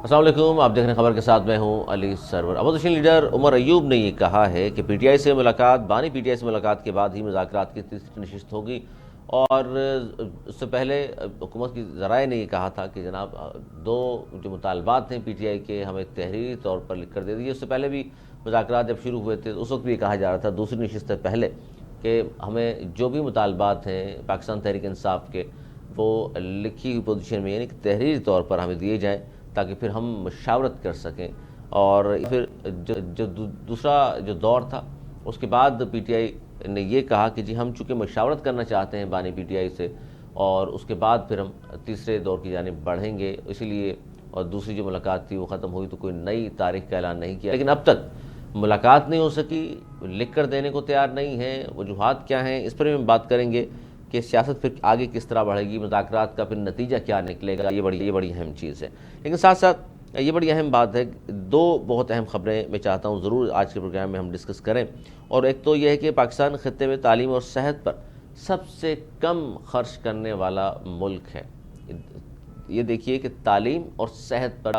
السلام علیکم، آپ دیکھ رہے ہیں خبر کے ساتھ میں ہوں علی سرور۔ اپوزیشن لیڈر عمر ایوب نے یہ کہا ہے کہ پی ٹی آئی سے ملاقات بانی پی ٹی آئی سے ملاقات کے بعد ہی مذاکرات کی تیسری نشست ہوگی، اور اس سے پہلے حکومت کی ذرائع نے یہ کہا تھا کہ جناب دو جو مطالبات ہیں پی ٹی آئی کے ہمیں تحریری طور پر لکھ کر دے دیے۔ اس سے پہلے بھی مذاکرات جب شروع ہوئے تھے اس وقت بھی یہ کہا جا رہا تھا دوسری نشست سے پہلے کہ ہمیں جو بھی مطالبات ہیں پاکستان تحریک انصاف کے وہ لکھی ہوئی پوزیشن میں یعنی کہ تحریری طور پر ہمیں دیے جائیں تاکہ پھر ہم مشاورت کر سکیں۔ اور پھر جو دوسرا جو دور تھا اس کے بعد پی ٹی آئی نے یہ کہا کہ جی ہم چونکہ مشاورت کرنا چاہتے ہیں بانی پی ٹی آئی سے، اور اس کے بعد پھر ہم تیسرے دور کی جانب بڑھیں گے، اسی لیے اور دوسری جو ملاقات تھی وہ ختم ہوئی تو کوئی نئی تاریخ کا اعلان نہیں کیا، لیکن اب تک ملاقات نہیں ہو سکی، لکھ کر دینے کو تیار نہیں ہیں۔ وجوہات کیا ہیں اس پر بھی ہم بات کریں گے کہ سیاست پھر آگے کس طرح بڑھے گی، مذاکرات کا پھر نتیجہ کیا نکلے گا، یہ بڑی اہم چیز ہے۔ لیکن ساتھ ساتھ یہ بڑی اہم بات ہے، دو بہت اہم خبریں میں چاہتا ہوں ضرور آج کے پروگرام میں ہم ڈسکس کریں، اور ایک تو یہ ہے کہ پاکستان خطے میں تعلیم اور صحت پر سب سے کم خرچ کرنے والا ملک ہے۔ یہ دیکھیے کہ تعلیم اور صحت پر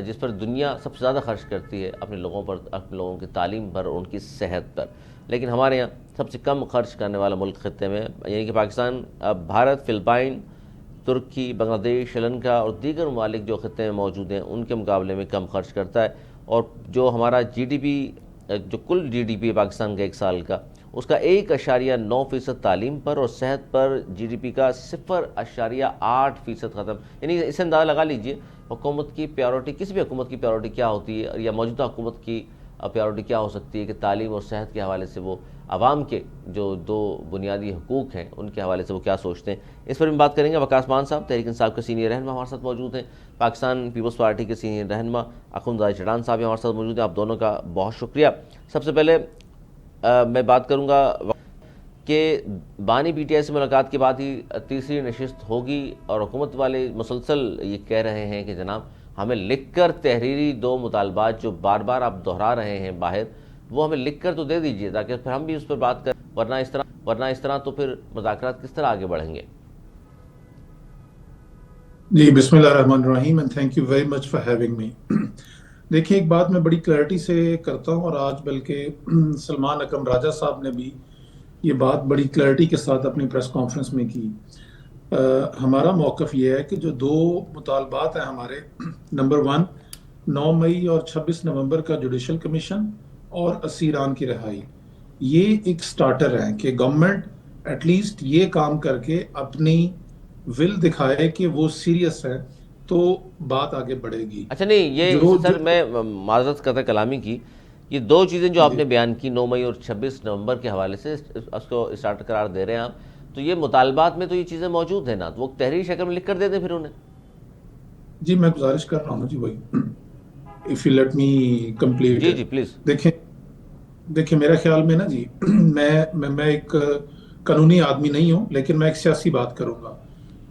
جس پر دنیا سب سے زیادہ خرچ کرتی ہے اپنے لوگوں کی تعلیم پر اور ان کی صحت پر، لیکن ہمارے یہاں سب سے کم خرچ کرنے والا ملک خطے میں، یعنی کہ پاکستان بھارت، فلپائن، ترکی، بنگلہ دیش، سری لنکا اور دیگر ممالک جو خطے میں موجود ہیں ان کے مقابلے میں کم خرچ کرتا ہے، اور جو ہمارا جی ڈی پی جو کل جی ڈی پی ہے پاکستان کا ایک سال کا، اس کا 1.9% تعلیم پر اور صحت پر جی ڈی پی کا 0.8% ختم، یعنی اسے اندازہ لگا لیجئے حکومت کی پریورٹی، کسی بھی حکومت کی پریورٹی کیا ہوتی ہے، یا موجودہ حکومت کی پریورٹی کیا ہو سکتی ہے کہ تعلیم اور صحت کے حوالے سے وہ عوام کے جو دو بنیادی حقوق ہیں ان کے حوالے سے وہ کیا سوچتے ہیں۔ اس پر بھی بات کریں گے۔ وقاص مان صاحب تحریک انصاف کے سینئر رہنما ہمارے ساتھ موجود ہیں، پاکستان پیپلز پارٹی کے سینئر رہنما اخوندزادہ چڑان صاحب ہمارے ساتھ موجود ہیں۔ آپ دونوں کا بہت شکریہ۔ سب سے پہلے میں بات کروں گا کہ بانی پی ٹی آئی سے ملاقات کے بعد ہی تیسری نشست ہوگی، اور حکومت والے مسلسل یہ کہہ رہے ہیں کہ جناب ہمیں لکھ کر تحریری دو مطالبات جو بار بار آپ دہرا رہے ہیں باہر، وہ ہمیں لکھ کر تو دے دیجئے تاکہ پھر ہم بھی اس پر بات کریں، ورنہ اس طرح تو پھر مذاکرات کس طرح آگے بڑھیں گے؟ جی بسم اللہ الرحمن الرحیم and thank you very much for having me۔ دیکھیں ایک بات میں بڑی کلیئرٹی سے کرتا ہوں، اور آج بلکہ سلمان اکرم راجہ صاحب نے بھی یہ بات بڑی کلیئرٹی کے ساتھ اپنی پریس کانفرنس میں کی۔ ہمارا موقف یہ ہے کہ جو دو مطالبات ہیں ہمارے، نمبر 1 9 مئی اور 26 نومبر کا جوڈیشل کمیشن اور اسیران کی رہائی، یہ ایک سٹارٹر ہے کہ گورنمنٹ ایٹ لیسٹ یہ کام کر کے اپنی ول دکھائے کہ وہ سیریس ہے تو بات آگے بڑھے گی۔ اچھا نہیں، یہ سر میں معذرت کرتا کلامی کی، یہ دو چیزیں جو آپ نے بیان کی 9 مئی اور 26 نومبر کے حوالے سے اس کو اسٹارٹ قرار دے رہے ہیں آپ، تو یہ مطالبات میں تو یہ چیزیں موجود ہیں نا، تو وہ تحریری شکل میں لکھ کر دے دیں پھر انہیں۔ جی میں گزارش کر رہا ہوں جی بھائی، if you let me complete۔ جی جی پلیز۔ دیکھیں میرے خیال میں نا جی، میں ایک قانونی آدمی نہیں ہوں، لیکن میں ایک سیاسی بات کروں گا۔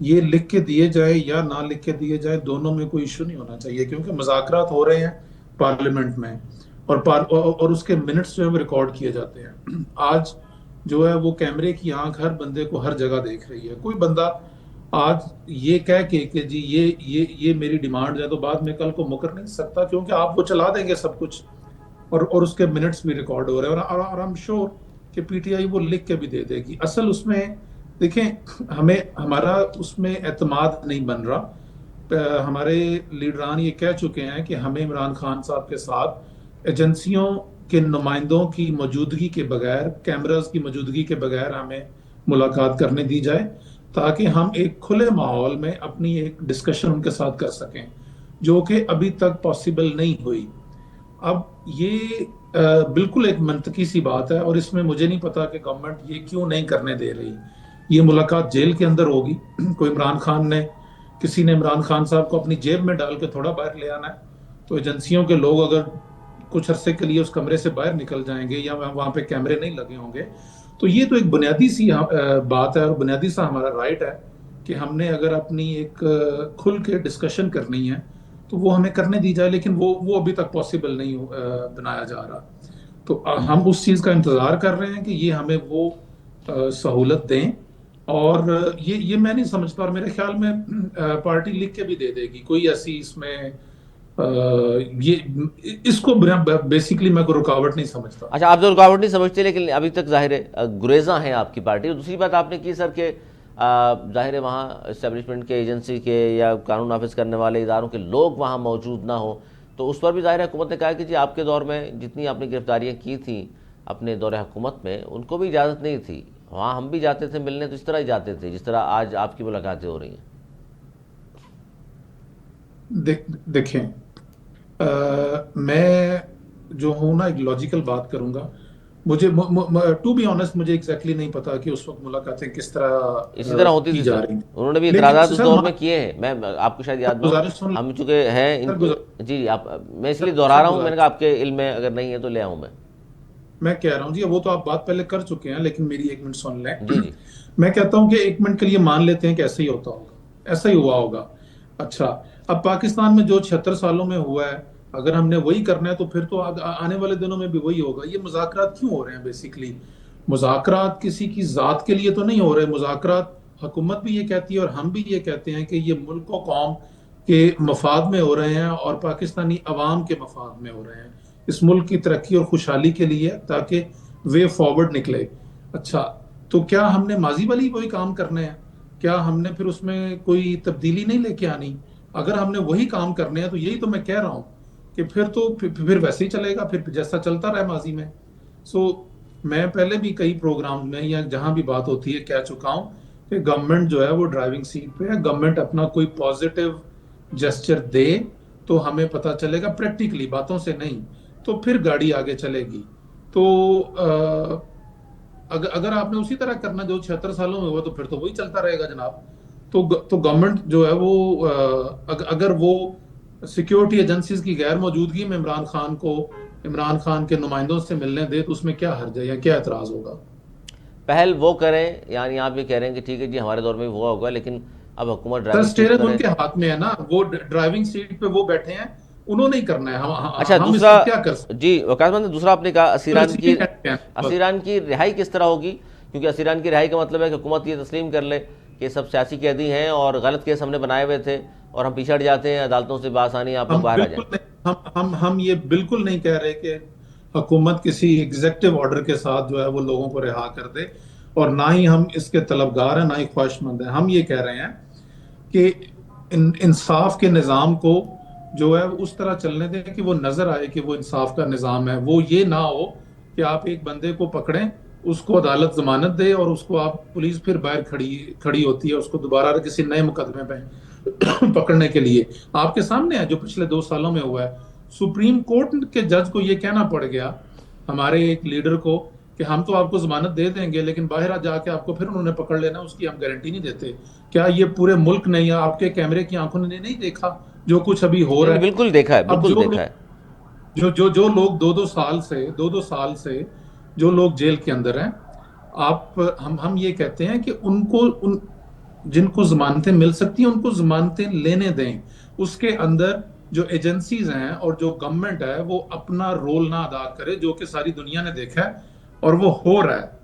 یہ لکھ کے دیے جائے یا نہ لکھ کے دیے جائے، دونوں میں کوئی ایشو نہیں ہونا چاہیے، کیونکہ مذاکرات ہو رہے ہیں پارلیمنٹ میں، اور اس کے منٹس جو ہے وہ ریکارڈ کیے جاتے ہیں۔ آج جو ہے وہ کیمرے کی آنکھ ہر بندے کو ہر جگہ دیکھ رہی ہے۔ کوئی بندہ آج یہ کہہ کے کہ جی یہ میری ڈیمانڈ ہے تو بعد میں کل کو مکر نہیں سکتا، کیونکہ آپ وہ چلا دیں گے سب کچھ، اور اس کے منٹس بھی ریکارڈ ہو رہے ہیں، اور آئی ایم شیور کہ پی ٹی آئی وہ لکھ کے بھی دے دے گی۔ اصل اس میں دیکھیں ہمارا اس میں اعتماد نہیں بن رہا۔ ہمارے لیڈران یہ کہہ چکے ہیں کہ ہمیں عمران خان صاحب کے ساتھ ایجنسیوں کے نمائندوں کی موجودگی کے بغیر، کیمراز کی موجودگی کے بغیر ہمیں ملاقات کرنے دی جائے، تاکہ ہم ایک کھلے ماحول میں اپنی ایک ڈسکشن ان کے ساتھ کر سکیں، جو کہ ابھی تک پاسبل نہیں ہوئی۔ اب یہ بالکل ایک منطقی سی بات ہے، اور اس میں مجھے نہیں پتا کہ گورنمنٹ یہ کیوں نہیں کرنے دے رہی۔ یہ ملاقات جیل کے اندر ہوگی، کسی نے عمران خان صاحب کو اپنی جیب میں ڈال کے تھوڑا باہر لے آنا ہے، تو ایجنسیوں کے لوگ اگر کچھ عرصے کے لیے اس کمرے سے باہر نکل جائیں گے یا وہاں پہ کیمرے نہیں لگے ہوں گے، تو یہ تو ایک بنیادی سی بات ہے، اور بنیادی سا ہمارا رائٹ ہے کہ ہم نے اگر اپنی ایک کھل کے ڈسکشن کرنی ہے تو وہ ہمیں کرنے دی جائے، لیکن وہ ابھی تک پاسبل نہیں بنایا جا رہا۔ تو ہم اس چیز کا انتظار کر رہے ہیں کہ یہ ہمیں وہ سہولت دیں اور یہ میں نہیں سمجھتا، اور میرے خیال میں پارٹی لکھ کے بھی دے دے گی کوئی ایسی اس میں یہ اس کو بیسیکلی میں کوئی رکاوٹ نہیں سمجھتا۔ اچھا، آپ تو رکاوٹ نہیں سمجھتے، لیکن ابھی تک ظاہر ہے گریزاں ہیں آپ کی پارٹی۔ اور دوسری بات آپ نے کی سر کہ ظاہر ہے وہاں اسٹیبلشمنٹ کے، ایجنسی کے یا قانون نافذ کرنے والے اداروں کے لوگ وہاں موجود نہ ہوں، تو اس پر بھی ظاہر ہے حکومت نے کہا کہ جی آپ کے دور میں جتنی آپ نے گرفتاریاں کی تھیں اپنے دور حکومت میں، ان کو بھی اجازت نہیں تھی وہاں، ہم بھی جاتے تھے ملنے تو اس طرح ہی جاتے تھے جس طرح آج آپ کی ملاقاتیں ہو رہی ہیں۔ دیکھیں، میں جو ہوں نا ایک لاجیکل بات کروں گا، مجھے ٹو بی آنےسٹ مجھے ایگزیکٹلی نہیں پتا کہ اس وقت ملاقاتیں کس طرح اسی طرح ہوتی کی تھی جا سر، رہی انہوں نے بھی تھیں، لیکن اعتراضات اس سر دور میں کیے ہیں، میں آپ کو شاید یاد نہ ہو، گزارش سن ہم چونکہ ہیں سر جی جی آپ، میں اس لیے سر دہرا رہا ہوں، میں نے گزارش کہا آپ کے علم میں اگر نہیں ہے تو لے آؤں میں۔ میں کہہ رہا ہوں جی، وہ تو آپ بات پہلے کر چکے ہیں، لیکن میری ایک منٹ سن لیں۔ جی جی میں کہتا ہوں کہ ایک منٹ کے لیے مان لیتے ہیں کہ ایسا ہی ہوتا ہوگا، ایسا ہی ہوا ہوگا۔ اچھا، اب پاکستان میں جو 76 سالوں میں ہوا ہے، اگر ہم نے وہی کرنا ہے تو پھر تو آنے والے دنوں میں بھی وہی ہوگا۔ یہ مذاکرات کیوں ہو رہے ہیں بیسیکلی؟ مذاکرات کسی کی ذات کے لیے تو نہیں ہو رہے مذاکرات، حکومت بھی یہ کہتی ہے اور ہم بھی یہ کہتے ہیں کہ یہ ملک و قوم کے مفاد میں ہو رہے ہیں اور پاکستانی عوام کے مفاد میں ہو رہے ہیں، اس ملک کی ترقی اور خوشحالی کے لیے، تاکہ وے فارورڈ نکلے۔ اچھا، تو کیا ہم نے ماضی والی وہی کام کرنے ہیں؟ کیا ہم نے پھر اس میں کوئی تبدیلی نہیں لے کے آنی؟ اگر ہم نے وہی کام کرنے ہیں تو یہی تو میں کہہ رہا ہوں کہ پھر تو پھر ویسے ہی چلے گا، پھر جیسا چلتا رہا ماضی میں۔ سو میں پہلے بھی کئی پروگرام میں یا جہاں بھی بات ہوتی ہے کہہ چکا ہوں کہ گورنمنٹ جو ہے وہ ڈرائیونگ سیٹ پہ ہے، گورنمنٹ اپنا کوئی پازیٹیو جسچر دے تو ہمیں پتہ چلے گا پریکٹیکلی، باتوں سے نہیں، تو پھر گاڑی آگے چلے گی۔ تو اگر آپ نے اسی طرح کرنا جو 76 سالوں میں ہوا تو پھر تو وہی چلتا رہے گا جناب۔ تو گورنمنٹ جو ہے وہ اگر وہ سیکیورٹی ایجنسیز کی غیر موجودگی میں عمران خان کے نمائندوں سے ملنے دے تو اس میں کیا حرج ہے یا کیا اعتراض ہوگا؟ پہل وہ کریں، یعنی آپ یہ کہہ رہے ہیں کہ ٹھیک ہے جی ہمارے دور میں بھی ہوا ہوگا، لیکن اب حکومت سر ڈرائیونگ سیٹ اسٹیئرنگ کرے۔ ان کے ہاتھ میں ہے نا، وہ ڈرائیونگ سیٹ پہ وہ بیٹھے ہیں، انہوں نے ہی کرنا ہے، اچھا ہم اس دوسرا، میں کیا کر سکتے جی وقاص مند دوسرا آپ نے کہا ہیں؟ ریسیونگ اینڈ پہ ہیں بس۔ اسیران کی رہائی کس طرح ہوگی؟ کیونکہ اسیران کی رہائی کا مطلب ہے کہ حکومت یہ تسلیم کر لے کہ سب سیاسی قیدی ہیں اور غلط کیس ہم نے بنائے ہوئے تھے اور ہم پیچھے ہٹ جاتے ہیں عدالتوں سے بآسانی، آپ لوگ ہم باہر آ جائیں۔ بالکل نہیں، ہم یہ بالکل نہیں کہہ رہے کہ حکومت کسی ایگزیکٹو آرڈر کے ساتھ جو ہے وہ لوگوں کو رہا کر دے، اور نہ ہی ہم اس کے طلبگار ہیں، نہ ہی خواہش مند ہیں۔ ہم یہ کہہ رہے ہیں کہ انصاف کے نظام کو جو ہے اس طرح چلنے دیں کہ وہ نظر آئے کہ وہ انصاف کا نظام ہے۔ وہ یہ نہ ہو کہ آپ ایک بندے کو پکڑیں، اس کو عدالت ضمانت دے اور اس کو آپ پولیس پھر باہر کھڑی ہوتی ہے اس کو دوبارہ کسی نئے مقدمے پہ پکڑنے کے لیے۔ آپ کے سامنے ہے جو پچھلے 2 سالوں میں ہوا ہے، سپریم کورٹ کے جج کو یہ کہنا پڑ گیا ہمارے ایک لیڈر کو کہ ہم تو آپ کو ضمانت دے دیں گے لیکن باہر جا کے آپ کو پھر انہوں نے پکڑ لینا، اس کی ہم گارنٹی نہیں دیتے۔ کیا یہ پورے ملک نے یا آپ کے کیمرے کی آنکھوں نے نہیں دیکھا جو کچھ ابھی ہو رہا نہیں ہے؟ بالکل دیکھا ہے، اب بالکل دیکھا ہے۔ جو لوگ دو سال سے جو لوگ جیل کے اندر ہیں، ہم یہ کہتے ہیں کہ جن کو ضمانتیں مل سکتی ہیں ان کو ضمانتیں لینے دیں۔ اس کے اندر جو ایجنسیز ہیں اور جو گورنمنٹ ہے وہ اپنا رول نہ ادا کرے، جو کہ ساری دنیا نے دیکھا ہے اور وہ ہو رہا ہے۔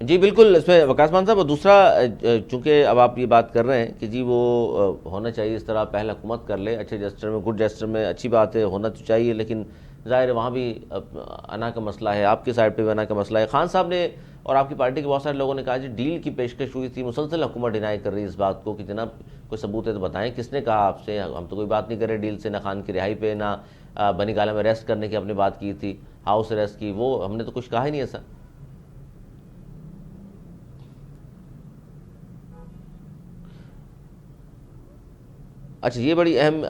جی بالکل، اس میں وقاص مان صاحب دوسرا، چونکہ اب آپ یہ بات کر رہے ہیں کہ جی وہ ہونا چاہیے اس طرح پہل حکومت کر لے اچھے جسٹر میں، گڈ جسٹر میں، اچھی بات ہے ہونا تو چاہیے، لیکن ظاہر ہے وہاں بھی انا کا مسئلہ ہے، آپ کی سائڈ پہ بھی انا کا مسئلہ ہے۔ خان صاحب نے اور آپ کی پارٹی کے بہت سارے لوگوں نے کہا جی ڈیل کی پیشکش ہوئی تھی، مسلسل حکومت ڈینائی کر رہی ہے اس بات کو کہ جناب کوئی ثبوت ہے تو بتائیں، کس نے کہا آپ سے؟ ہم تو کوئی بات نہیں کر رہے ڈیل سے، نہ خان کی رہائی پہ، نہ بنی گالہ میں اریسٹ کرنے کی اپنے بات کی تھی، ہاؤس اریسٹ کی، وہ ہم نے تو کچھ کہا ہی نہیں ایسا۔ اچھا، یہ بڑی اہم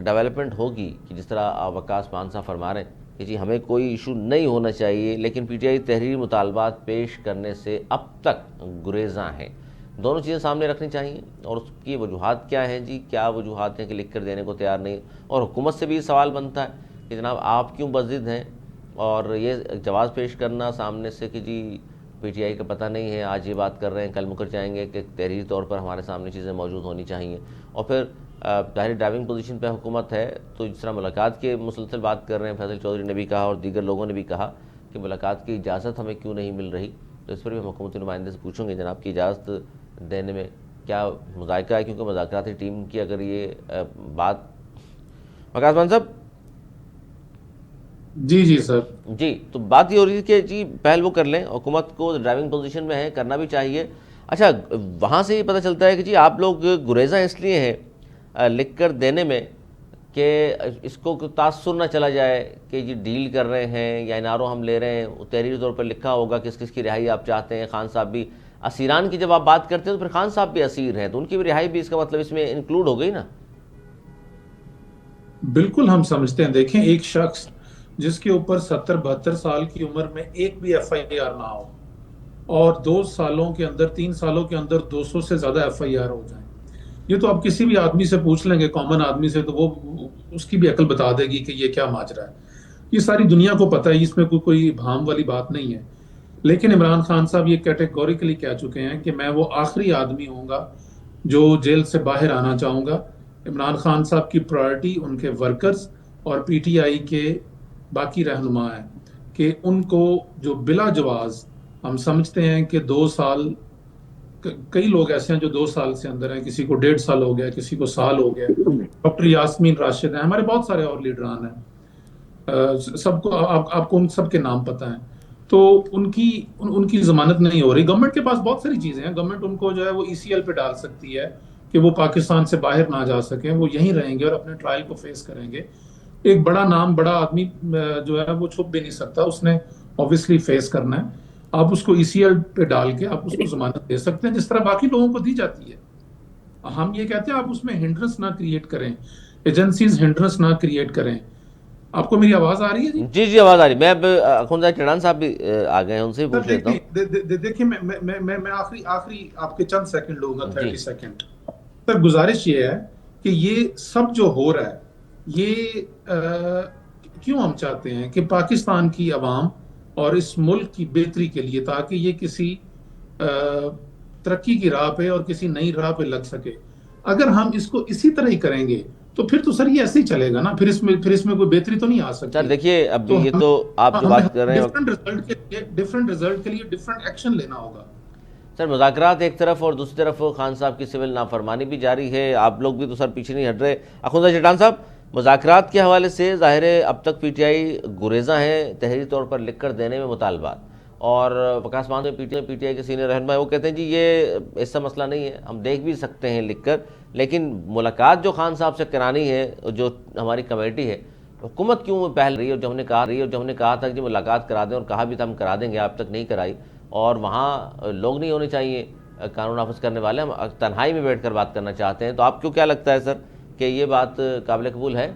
ڈیولپمنٹ ہوگی کہ جس طرح وقاص مان صاحب فرما رہے ہیں کہ جی ہمیں کوئی ایشو نہیں ہونا چاہیے، لیکن پی ٹی آئی تحریری مطالبات پیش کرنے سے اب تک گریزاں ہیں۔ دونوں چیزیں سامنے رکھنی چاہیے، اور اس کی وجوہات کیا ہیں جی؟ کیا وجوہات ہیں کہ لکھ کر دینے کو تیار نہیں؟ اور حکومت سے بھی سوال بنتا ہے کہ جناب آپ کیوں بضد ہیں؟ اور یہ جواز پیش کرنا سامنے سے کہ جی پی ٹی آئی کا پتہ نہیں ہے، آج یہ بات کر رہے ہیں کل مکر جائیں گے کہ تحریری طور پر ہمارے سامنے چیزیں موجود ہونی چاہیے۔ اور پھر ظاہر ڈرائیونگ پوزیشن پہ حکومت ہے تو جس طرح ملاقات کے مسلسل بات کر رہے ہیں، فیصل چودھری نے بھی کہا اور دیگر لوگوں نے بھی کہا کہ ملاقات کی اجازت ہمیں کیوں نہیں مل رہی، تو اس پر بھی ہم حکومتی نمائندے سے پوچھیں گے جناب کی اجازت دینے میں کیا مذائقہ ہے، کیونکہ مذاکراتی ٹیم کی اگر یہ بات وقاص مان صاحب جی جی سر، جی، تو بات یہ ہو رہی ہے کہ جی پہل وہ کر لیں، حکومت کو ڈرائیونگ پوزیشن میں ہے، کرنا بھی چاہیے. اچھا، وہاں سے یہ پتہ چلتا ہے کہ جی آپ لوگ گریزاں اس لیے ہیں لکھ کر دینے میں کہ اس کو تاثر نہ چلا جائے کہ جی ڈیل کر رہے ہیں یا انارو ہم لے رہے ہیں، تحریری طور پر لکھا ہوگا کس کس کی رہائی آپ چاہتے ہیں. خان صاحب بھی اسیران کی جب آپ بات کرتے ہیں تو پھر خان صاحب بھی اسیر ہیں، تو ان کی بھی رہائی بھی اس کا مطلب اس میں انکلوڈ ہو گئی نا. بالکل ہم سمجھتے ہیں. دیکھیں، ایک شخص جس کے اوپر 70-72 سال کی عمر میں ایک بھی ایف آئی آر نہ ہو اور 2 سالوں کے اندر 3 سالوں کے اندر 200 سے زیادہ ایف آئی آر ہو جائیں، یہ تو آپ کسی بھی آدمی سے پوچھ لیں گے، کامن آدمی سے، تو وہ اس کی بھی عقل بتا دے گی کہ یہ کیا ماجرا ہے. یہ ساری دنیا کو پتہ ہے، اس میں کوئی بھام والی بات نہیں ہے. لیکن عمران خان صاحب یہ کیٹیگوریکلی کہہ چکے ہیں کہ میں وہ آخری آدمی ہوں گا جو جیل سے باہر آنا چاہوں گا. عمران خان صاحب کی پرائرٹی ان کے ورکرز اور پی ٹی آئی کے باقی رہنما ہیں کہ ان کو جو بلا جواز، ہم سمجھتے ہیں کہ 2 سال، کئی لوگ ایسے ہیں جو 2 سال سے اندر ہیں، کسی کو 1.5 سال ہو گیا، کسی کو سال ہو گیا. ڈاکٹر یاسمین راشد ہیں، ہمارے بہت سارے اور لیڈران ہیں، سب کو آپ کو ان سب کے نام پتہ ہیں. تو ان کی ضمانت نہیں ہو رہی. گورنمنٹ کے پاس بہت ساری چیزیں ہیں، گورنمنٹ ان کو جو ہے وہ ای سی ایل پہ ڈال سکتی ہے کہ وہ پاکستان سے باہر نہ جا سکیں، وہ یہیں رہیں گے اور اپنے ٹرائل کو فیس کریں گے. ایک بڑا نام، بڑا آدمی جو ہے وہ چھپ بھی نہیں سکتا، اس نے obviously فیس کرنا ہے. آپ اس کو ای سی ایل پہ ڈال کے آپ اس کو ضمانت دے سکتے ہیں جس طرح باقی لوگوں کو دی جاتی ہے. ہم یہ کہتے ہیں آپ اس میں ہنڈرنس نہ کریٹ کریں، ایجنسیز ہنڈرنس نہ کریٹ کریں. آپ کو میری آواز آ رہی ہے جی؟ جی جی آواز آ رہی. میں اب اخوندزادہ چڑان صاحب بھی آ گئے ہیں، ان سے بھی سر پوچھ لیتا ہوں. دیکھیں میں آخری آپ کے چند سیکنڈ لوں گا، جی 30 سیکنڈ. سر گزارش یہ ہے کہ یہ سب جو ہو رہا ہے، یہ کیوں ہم چاہتے ہیں کہ پاکستان کی عوام اور اس ملک کی بہتری کے لیے، تاکہ یہ کسی ترقی کی راہ پہ اور کسی نئی راہ پہ لگ سکے. اگر ہم اس کو اسی طرح ہی کریں گے تو پھر تو سر یہ ایسے ہی چلے گا نا، پھر اس میں کوئی بہتری تو نہیں آ سر سکتی. دیکھیے اب یہ ہم تو آپ جو ہمیں بات کر رہے ہیں، ڈفرنٹ رزلٹ کے لیے ڈفرنٹ ایکشن لینا ہوگا. سر مذاکرات ایک طرف اور دوسری طرف خان صاحب کی سول نافرمانی بھی جاری ہے. آپ لوگ بھی تو سر پیچھے نہیں ہٹ رہے. اخوندزادہ چٹان صاحب، مذاکرات کے حوالے سے ظاہر ہے اب تک پی ٹی آئی گریزاں ہیں تحریری طور پر لکھ کر دینے میں مطالبات، اور وقاص مان میں پی ٹی آئی کے سینئر رہنما ہے، وہ کہتے ہیں جی یہ ایسا مسئلہ نہیں ہے، ہم دیکھ بھی سکتے ہیں لکھ کر، لیکن ملاقات جو خان صاحب سے کرانی ہے، جو ہماری کمیٹی ہے، حکومت کیوں پہل رہی ہے؟ اور جو ہم نے کہا تھا کہ ملاقات کرا دیں، اور کہا بھی تھا ہم کرا دیں گے، آپ تک نہیں کرائی. اور وہاں لوگ نہیں ہونے چاہیے قانون نافذ کرنے والے، ہم تنہائی میں بیٹھ کر بات کرنا چاہتے ہیں. تو آپ کو کیا لگتا ہے سر کہ یہ بات قابل قبول ہے؟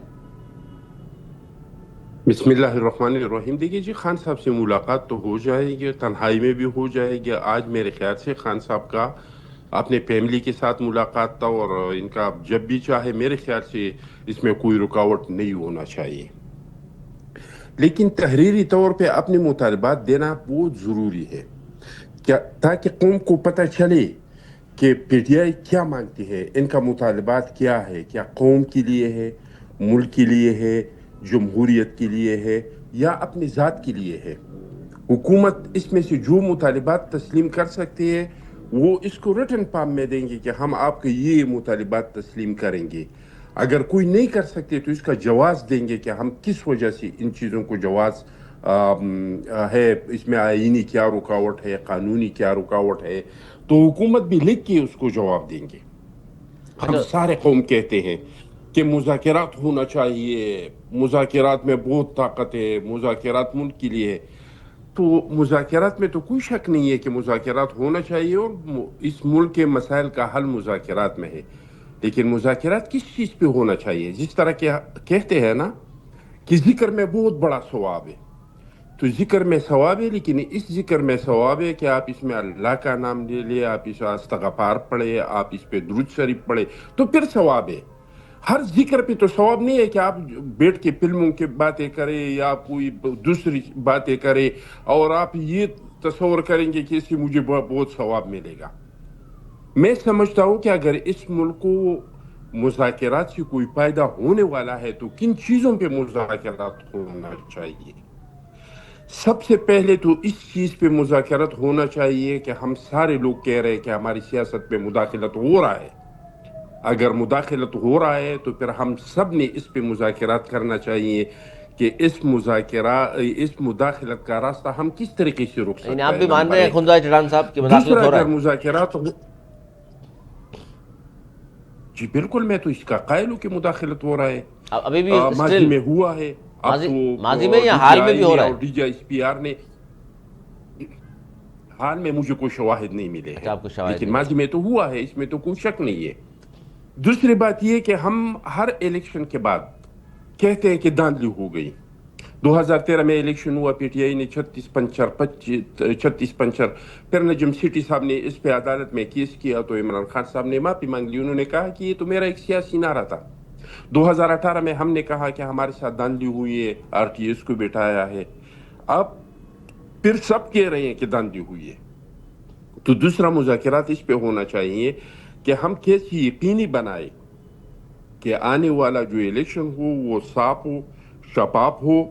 بسم اللہ الرحمن الرحیم. دیکھیے جی، خان صاحب سے ملاقات تو ہو جائے گی، تنہائی میں بھی ہو جائے گی. آج میرے خیال سے خان صاحب کا اپنے فیملی کے ساتھ ملاقات تھا، اور ان کا جب بھی چاہے، میرے خیال سے اس میں کوئی رکاوٹ نہیں ہونا چاہیے. لیکن تحریری طور پہ اپنے مطالبات دینا بہت ضروری ہے، تاکہ قوم کو پتہ چلے کہ پی ٹی آئی کیا مانگتی ہے، ان کا مطالبات کیا ہے، کیا قوم کے لیے ہے، ملک کے لیے ہے، جمہوریت کے لیے ہے، یا اپنی ذات کے لیے ہے. حکومت اس میں سے جو مطالبات تسلیم کر سکتی ہے وہ اس کو ریٹن فارم میں دیں گے کہ ہم آپ کے یہ مطالبات تسلیم کریں گے. اگر کوئی نہیں کر سکتے تو اس کا جواز دیں گے کہ ہم کس وجہ سے ان چیزوں کو جواز ہے، اس میں آئینی کیا رکاوٹ ہے، قانونی کیا رکاوٹ ہے، تو حکومت بھی لکھ کے اس کو جواب دیں گے. ہم سارے قوم کہتے ہیں کہ مذاکرات ہونا چاہیے، مذاکرات میں بہت طاقت ہے، مذاکرات ملک کے لیے ہے. تو مذاکرات میں تو کوئی شک نہیں ہے کہ مذاکرات ہونا چاہیے، اور اس ملک کے مسائل کا حل مذاکرات میں ہے. لیکن مذاکرات کس چیز پہ ہونا چاہیے؟ جس طرح کہ کہتے ہیں نا کہ ذکر میں بہت بڑا ثواب ہے، تو ذکر میں ثواب ہے، لیکن اس ذکر میں ثواب ہے کہ آپ اس میں اللہ کا نام لے لیں، آپ اس استغفار پڑھیں، آپ اس پہ درود شریف پڑھیں، تو پھر ثواب ہے. ہر ذکر پہ تو ثواب نہیں ہے کہ آپ بیٹھ کے فلموں کی باتیں کریں یا کوئی دوسری باتیں کریں اور آپ یہ تصور کریں گے کہ اس سے مجھے بہت ثواب ملے گا. میں سمجھتا ہوں کہ اگر اس ملک کو مذاکرات سے کوئی فائدہ ہونے والا ہے تو کن چیزوں پہ مذاکرات ہونا چاہیے؟ سب سے پہلے تو اس چیز پہ مذاکرات ہونا چاہیے کہ ہم سارے لوگ کہہ رہے ہیں کہ ہماری سیاست میں مداخلت ہو رہا ہے. اگر مداخلت ہو رہا ہے تو پھر ہم سب نے اس پہ مذاکرات کرنا چاہیے کہ اس مداخلت کا راستہ ہم کس طریقے سے روک یعنی سکتے آپ ہیں. بھی مان نمبر رہے ہیں ایک. خنزائے چٹان صاحب کہ مداخلت دوسرا ہو رہا اگر ہے؟ مذاکرات جی بالکل میں تو اس کا قائل ہوں کہ مداخلت ہو رہا ہے. ابھی بھی ماضی اسٹل میں ہوا ہے. اب ماضی تو میں یا ڈی جی حال میں بھی آئی ہو نے رہا اور ہے؟ D G S P R نے حال میں مجھے کوئی شواہد نہیں ملے اچھا، ہیں آپ کو شواہد لیکن نہیں ماضی میں تو ہوا ہے, اس میں تو کوئی شک نہیں ہے. دوسری بات یہ کہ ہم ہر الیکشن کے بعد کہتے ہیں کہ دھاندلی ہو گئی. 2013 میں الیکشن ہوا, پی ٹی آئی نے 36 پنچر, پھر نجم سیٹھی صاحب نے اس پہ عدالت میں کیس کیا تو عمران خان صاحب نے معافی مانگ لی. انہوں نے کہا کہ یہ تو میرا ایک سیاسی نعرہ تھا. 2018 میں ہم نے کہا کہ ہمارے ساتھ دھاندلی ہوئی ہے, آر ٹی ایس کو بٹھایا ہے. اب پھر سب کہہ رہے ہیں کہ دھاندلی ہوئی ہے. تو دوسرا مذاکرات اس پہ ہونا چاہیے کہ ہم کیسے یقینی بنائے کہ آنے والا جو الیکشن ہو وہ صاف ہو, شفاف ہو,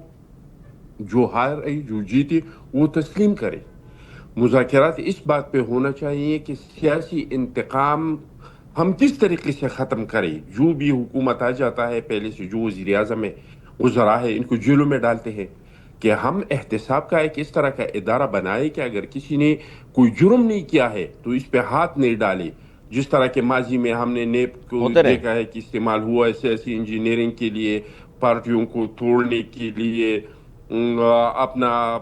جو ہارے جو جیتے وہ تسلیم کرے. مذاکرات اس بات پہ ہونا چاہیے کہ سیاسی انتقام ہم کس طریقے سے ختم کریں. جو بھی حکومت آ جاتا ہے پہلے سے, جو وزیر اعظم ہے, وزراء ہے, ان کو جیلوں میں ڈالتے ہیں, کہ ہم احتساب کا ایک اس طرح کا ادارہ بنائے کہ اگر کسی نے کوئی جرم نہیں کیا ہے تو اس پہ ہاتھ نہیں ڈالے. جس طرح کے ماضی میں ہم نے نیب کو ہوتے رہے. دیکھا ہے کہ استعمال ہوا ہے سیاسی انجینئرنگ کے لیے, پارٹیوں کو توڑنے کے لیے, اپنا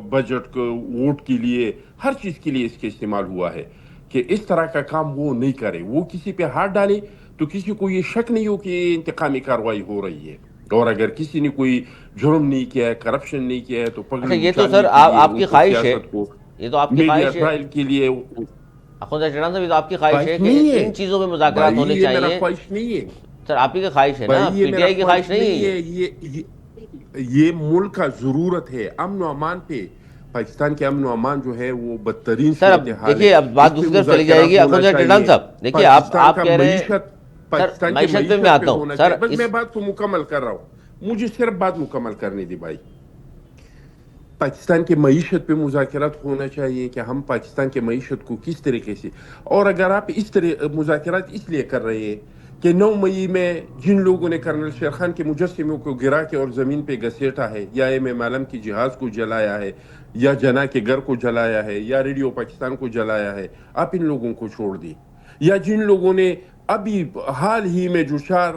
بجٹ کو ووٹ کے لیے, ہر چیز کے لیے اس کے استعمال ہوا ہے. کہ اس طرح کا کام وہ نہیں کرے. وہ کسی پہ ہاتھ ڈالے تو کسی کو یہ شک نہیں ہو کہ انتقامی کارروائی ہو رہی ہے. اور اگر کسی نے کوئی جرم نہیں کیا ہے, کرپشن نہیں کیا ہے, تو اچھا، پگڑی یہ تو اچھالنے سر کے لیے آپ ان کی کو خواہش ہے, سیاست کو یہ تو آپ کی میڈیا خواہش ہے ٹرائل کے لیے. خنزائے چٹان صاحب, یہ تو آپ کی خواہش ہے خواہش کہ نہیں ہے ان چیزوں پہ مذاکرات بھائی, ہونے یہ میرا چاہیے. خواہش نہیں ہے سر آپ ہی کا خواہش ہے نا, بھائی, یہ پی ٹی میرا آئی کی خواہش نہیں نہیں ہے ہے. یہ ملک کا ضرورت ہے. امن و امان پہ, پاکستان کے امن و امان جو ہے وہ بدترین سر. اب صورتحال ہے. دیکھیے, اب بات اس پہ دوسری طرف چلی جائے مذاکرات گی. ہونا خنزائے چٹان چاہیے. صاحب دیکھیے, پاکستان آپ کا کہہ رہے ہیں. معیشت, سر پاکستان کے معیشت پہ میں معیشت پہ آتا ہوں ہونا سر. چاہیے. بس میں بات کو مکمل کر رہا ہوں, مجھے صرف بات مکمل کرنے دی بھائی. پاکستان کے معیشت پہ مذاکرات ہونا چاہیے کہ ہم پاکستان کے معیشت کو کس طریقے سے, اور اگر آپ اس طرح مذاکرات اس لیے کر رہے ہیں کہ 9 مئی میں جن لوگوں نے کرنل شیر خان کے مجسموں کو گرا کے اور زمین پہ گھسیٹا ہے, یا ایم عالم کی جہاز کو جلایا ہے, یا جناح کے گھر کو جلایا ہے, یا ریڈیو پاکستان کو جلایا ہے, آپ ان لوگوں کو چھوڑ دیں. یا جن لوگوں نے ابھی حال ہی میں جو 4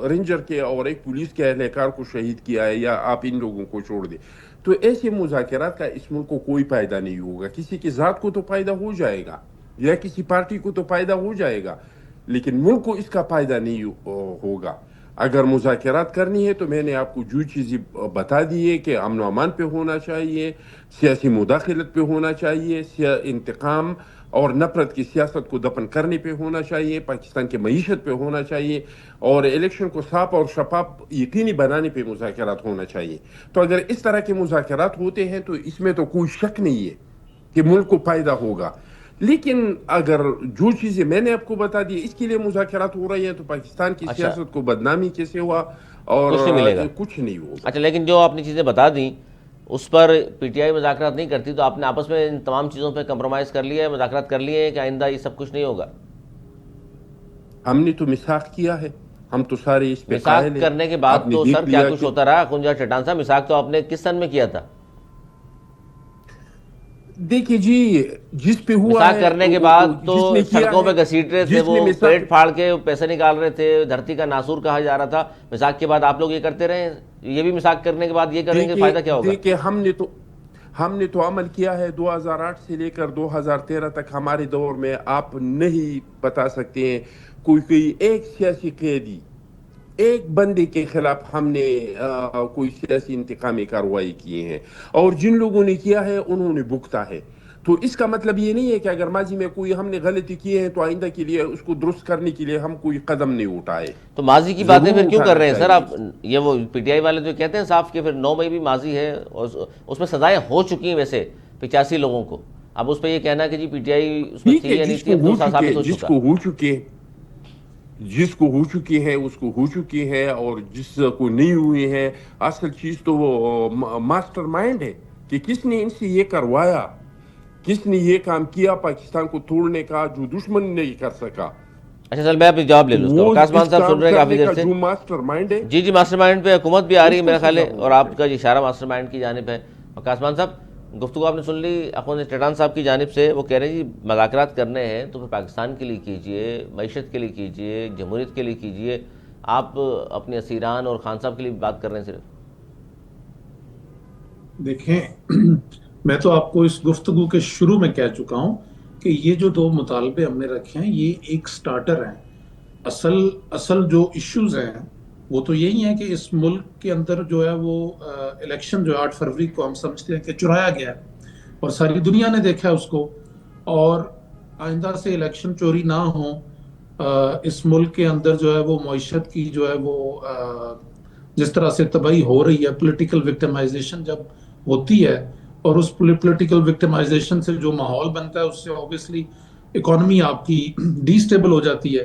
رینجر کے اور ایک پولیس کے اہلکار کو شہید کیا ہے, یا آپ ان لوگوں کو چھوڑ دیں. تو ایسے مذاکرات کا اس ملک کو کوئی فائدہ نہیں ہوگا. کسی کی ذات کو تو فائدہ ہو جائے گا, یا کسی پارٹی کو تو فائدہ ہو جائے گا, لیکن ملک کو اس کا فائدہ نہیں ہوگا. اگر مذاکرات کرنی ہے تو میں نے آپ کو جو چیزیں بتا دی ہے کہ امن و امان پہ ہونا چاہیے, سیاسی مداخلت پہ ہونا چاہیے, انتقام اور نفرت کی سیاست کو دفن کرنے پہ ہونا چاہیے, پاکستان کے معیشت پہ ہونا چاہیے, اور الیکشن کو صاف اور شفاف یقینی بنانے پہ مذاکرات ہونا چاہیے. تو اگر اس طرح کے مذاکرات ہوتے ہیں تو اس میں تو کوئی شک نہیں ہے کہ ملک کو فائدہ ہوگا. لیکن اگر جو چیزیں میں نے آپ کو بتا دی اس کے لیے مذاکرات ہو رہی ہیں تو پاکستان کی اچھا، سیاست کو بدنامی کیسے ہوا, اور کچھ نہیں ملے گا. کچھ نہیں ہوگا. اچھا، لیکن جو آپ نے چیزیں بتا دیں اس پر پی ٹی آئی مذاکرات نہیں کرتی, تو آپ نے آپس میں ان تمام چیزوں پہ کمپرومائز کر لیا ہے, مذاکرات کر لیے ہیں کہ آئندہ یہ سب کچھ نہیں ہوگا؟ ہم نے تو میثاق کیا ہے, ہم تو سارے اس پہ میثاق قائل ہیں. کرنے کے بعد آپ نے تو دیکھ سر کیا لیا کچھ کہ ہوتا رہا خنزائے چٹان صاحب. میثاق تو آپ نے کس سن میں کیا تھا؟ دیکھیے جی, جس پہ ہوا میثاق ہے کرنے کے بعد تو جس نے کیا سڑکوں پہ ہے, گھسیٹ رہے تھے, جس نے وہ میثاق, پیٹ پھاڑ کے پیسے نکال رہے تھے, دھرتی کا ناسور کہا جا رہا تھا. میثاق کے بعد آپ لوگ یہ کرتے رہے, یہ بھی میثاق کرنے کے بعد یہ کریں گے, فائدہ کیا ہوگا؟ دیکھیے ہم نے تو عمل کیا ہے 2008 سے لے کر 2013 تک. ہمارے دور میں آپ نہیں بتا سکتے ہیں کوئی ایک سیاسی قیدی, ایک بندے کے خلاف ہم نے کوئی سیاسی انتقامی کارروائی کی ہے, اور جن لوگوں نے کیا ہے انہوں نے بھگتا ہے. تو اس کا مطلب یہ نہیں ہے کہ اگر ماضی میں کوئی ہم نے غلطی کی ہے تو آئندہ کے لیے اس کو درست کرنے کے لیے ہم کوئی قدم نہیں اٹھائے. تو ماضی کی باتیں ضرور پھر کیوں کر رہے ہیں سر اٹھانا آپ؟ یہ وہ پی ٹی آئی والے جو کہتے ہیں صاف کہ پھر 9 مئی بھی ماضی ہے, اور اس میں سزائیں ہو چکی ہیں ویسے 85 لوگوں کو. اب اس پہ یہ کہنا کہ جی پی ٹی آئی اس میں ٹھیک تھی ہے, یا نہیں تھی, اب تو ثابت ہو جس چکا. کو ہو چکے, جس کو ہو چکی ہے اس کو ہو چکی ہے، اور جس کو نہیں ہوئی ہے، اصل چیز تو وہ ماسٹر مائنڈ ہے کہ کس نے ان سے یہ کروایا، کس نے یہ کام کیا پاکستان کو توڑنے کا جو دشمن نہیں کر سکا، اچھا چل میں آپ جواب لے لوں اس کا. وہ وقاص مان اس صاحب سن کام رہے ہیں کافی کرنے دیر کا سے. جو ماسٹر مائنڈ ہے جی ماسٹر مائنڈ پہ حکومت بھی آ رہی ہے اس میرا کو خیال ہے، سزا اور ہونا آپ کا جو اشارہ ماسٹر مائنڈ کی جانب ہے. وقاص مان صاحب گفتگو آپ نے سن لی اخوان ٹیٹان صاحب کی جانب سے. وہ کہہ رہے ہیں جی مذاکرات کرنے ہیں تو پھر پاکستان کے لیے کیجئے، معیشت کے لیے کیجئے، جمہوریت کے لیے کیجئے. آپ اپنے اسیران اور خان صاحب کے لیے بات کر رہے ہیں صرف. دیکھیں میں تو آپ کو اس گفتگو کے شروع میں کہہ چکا ہوں کہ یہ جو دو مطالبے ہم نے رکھے ہیں یہ ایک سٹارٹر ہیں. اصل جو ایشوز ہیں وہ تو یہی ہیں کہ اس ملک کے اندر جو ہے وہ الیکشن جو 8 فروری کو ہم سمجھتے ہیں کہ چرایا گیا ہے، اور ساری دنیا نے دیکھا ہے اس کو، اور آئندہ سے الیکشن چوری نہ ہوں. اس ملک کے اندر جو ہے وہ معیشت کی جو ہے وہ جس طرح سے تباہی ہو رہی ہے، پولیٹیکل وکٹمائزیشن جب ہوتی ہے، اور اس پولیٹیکل وکٹمائزیشن سے جو ماحول بنتا ہے اس سے اوبیسلی اکانومی آپ کی ڈی سٹیبل ہو جاتی ہے.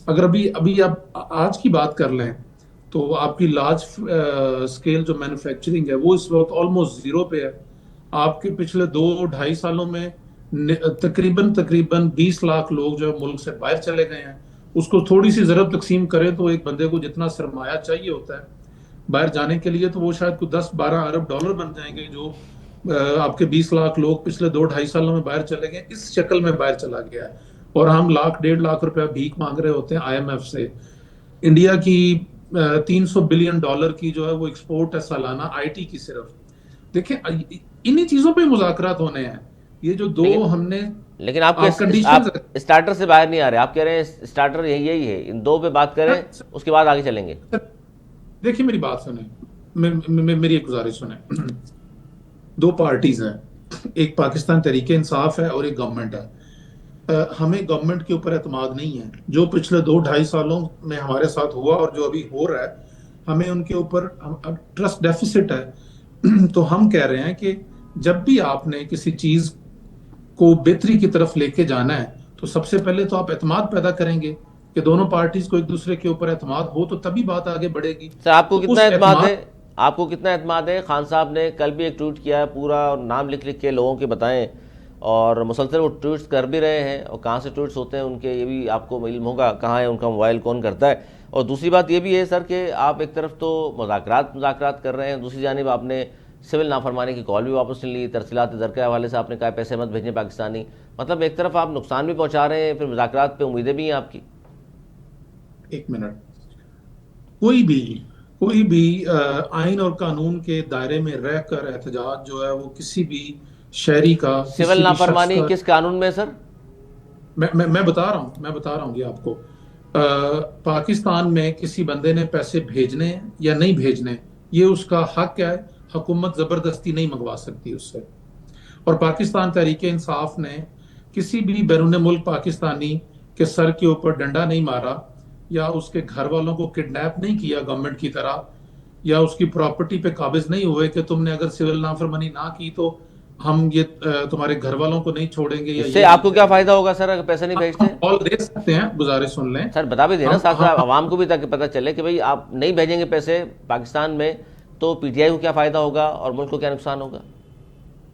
اگر ابھی آپ آج کی بات کر لیں تو آپ کی لارج اسکیل جو مینوفیکچرنگ ہے وہ اس وقت آلموسٹ زیرو پہ ہے. آپ کے پچھلے 2-2.5 سالوں میں تقریباً 20 لاکھ لوگ جو ملک سے باہر چلے گئے ہیں. اس کو تھوڑی سی ضرب تقسیم کریں تو ایک بندے کو جتنا سرمایہ چاہیے ہوتا ہے باہر جانے کے لیے تو وہ شاید کوئی 10-12 ارب ڈالر بن جائیں گے. جو آپ کے 20 لاکھ لوگ پچھلے 2-2.5 سالوں میں باہر چلے گئے اس شکل میں باہر چلا گیا ہے. اور ہم 1-1.5 لاکھ روپیہ بھیک مانگ رہے ہوتے ہیں آئی ایم ایف سے. انڈیا کی $300 بلین کی جو ہے وہ ایکسپورٹ ہے سالانہ آئی ٹی کی. صرف دیکھیں انہی چیزوں پہ مذاکرات ہونے ہیں. یہ جو دو ہم نے لیکن آپ اسٹارٹر سے باہر نہیں آ رہے. آپ کہہ رہے ہیں اسٹارٹر یہی ہے، ان دو پہ بات کریں اس کے بعد آگے چلیں گے. دیکھیں میری بات سنیں، میری ایک گزارش سنیں. 2 پارٹیز ہیں، ایک پاکستان تحریک انصاف ہے اور ایک گورنمنٹ ہے. ہمیں گورنمنٹ کے اوپر اعتماد نہیں ہے. جو پچھلے 2-2.5 سالوں میں ہمارے ساتھ ہوا اور جو ابھی ہو رہا ہے ہمیں ان کے اوپر ٹرسٹ ڈیفیسٹ ہے. تو ہم کہہ رہے ہیں کہ جب بھی آپ نے کسی چیز کو بہتری کی طرف لے کے جانا ہے تو سب سے پہلے تو آپ اعتماد پیدا کریں گے کہ دونوں پارٹیز کو ایک دوسرے کے اوپر اعتماد ہو تو تبھی بات آگے بڑھے گی. سر آپ کو کتنا اعتماد ہے؟ آپ کو کتنا اعتماد ہے؟ خان صاحب نے کل بھی ایک ٹویٹ کیا ہے، پورا نام لکھ کے لوگوں کے بتائیں، اور مسلسل وہ ٹویٹس کر بھی رہے ہیں، اور کہاں سے ٹویٹس ہوتے ہیں ان کے یہ بھی آپ کو علم ہوگا، کہاں ہے ان کا موبائل، کون کرتا ہے. اور دوسری بات یہ بھی ہے سر کہ آپ ایک طرف تو مذاکرات کر رہے ہیں، دوسری جانب آپ نے سول نافرمانی کی کال بھی واپس نہیں لی. ترسیلات درکے حوالے سے آپ نے کہا پیسے مت بھیجیں پاکستانی. مطلب ایک طرف آپ نقصان بھی پہنچا رہے ہیں، پھر مذاکرات پہ امیدیں بھی ہیں آپ کی. ایک منٹ، کوئی بھی آئین اور قانون کے دائرے میں رہ کر احتجاج جو ہے وہ کسی بھی شہری کا سول نافرمانی کس قانون میں سر؟ میں بتا رہا ہوں یہ آپ کو. پاکستان میں کسی بندے نے پیسے بھیجنے ہیں یا نہیں بھیجنے یہ اس کا حق ہے. حکومت زبردستی نہیں منگوا سکتی اس سے. اور پاکستان تحریک انصاف نے کسی بھی بیرون ملک پاکستانی کے سر کے اوپر ڈنڈا نہیں مارا، یا اس کے گھر والوں کو کڈنیپ نہیں کیا گورنمنٹ کی طرح، یا اس کی پراپرٹی پہ قابض نہیں ہوئے کہ تم نے اگر سول نافرمانی نہ کی تو ہم یہ تمہارے گھر والوں کو نہیں چھوڑیں گے. اس سے آپ کو کیا فائدہ ہوگا سر اگر پیسے نہیں بھیجتے؟ کال دے سکتے ہیں، گزارش سن لیں سر، بتا بھی دینا ساتھ ساتھ عوام کو بھی تاکہ پتہ چلے کہ بھئی آپ نہیں بھیجیں گے پیسے پاکستان میں تو پی ٹی آئی کو کیا فائدہ ہوگا اور ملک کو کیا نقصان ہوگا.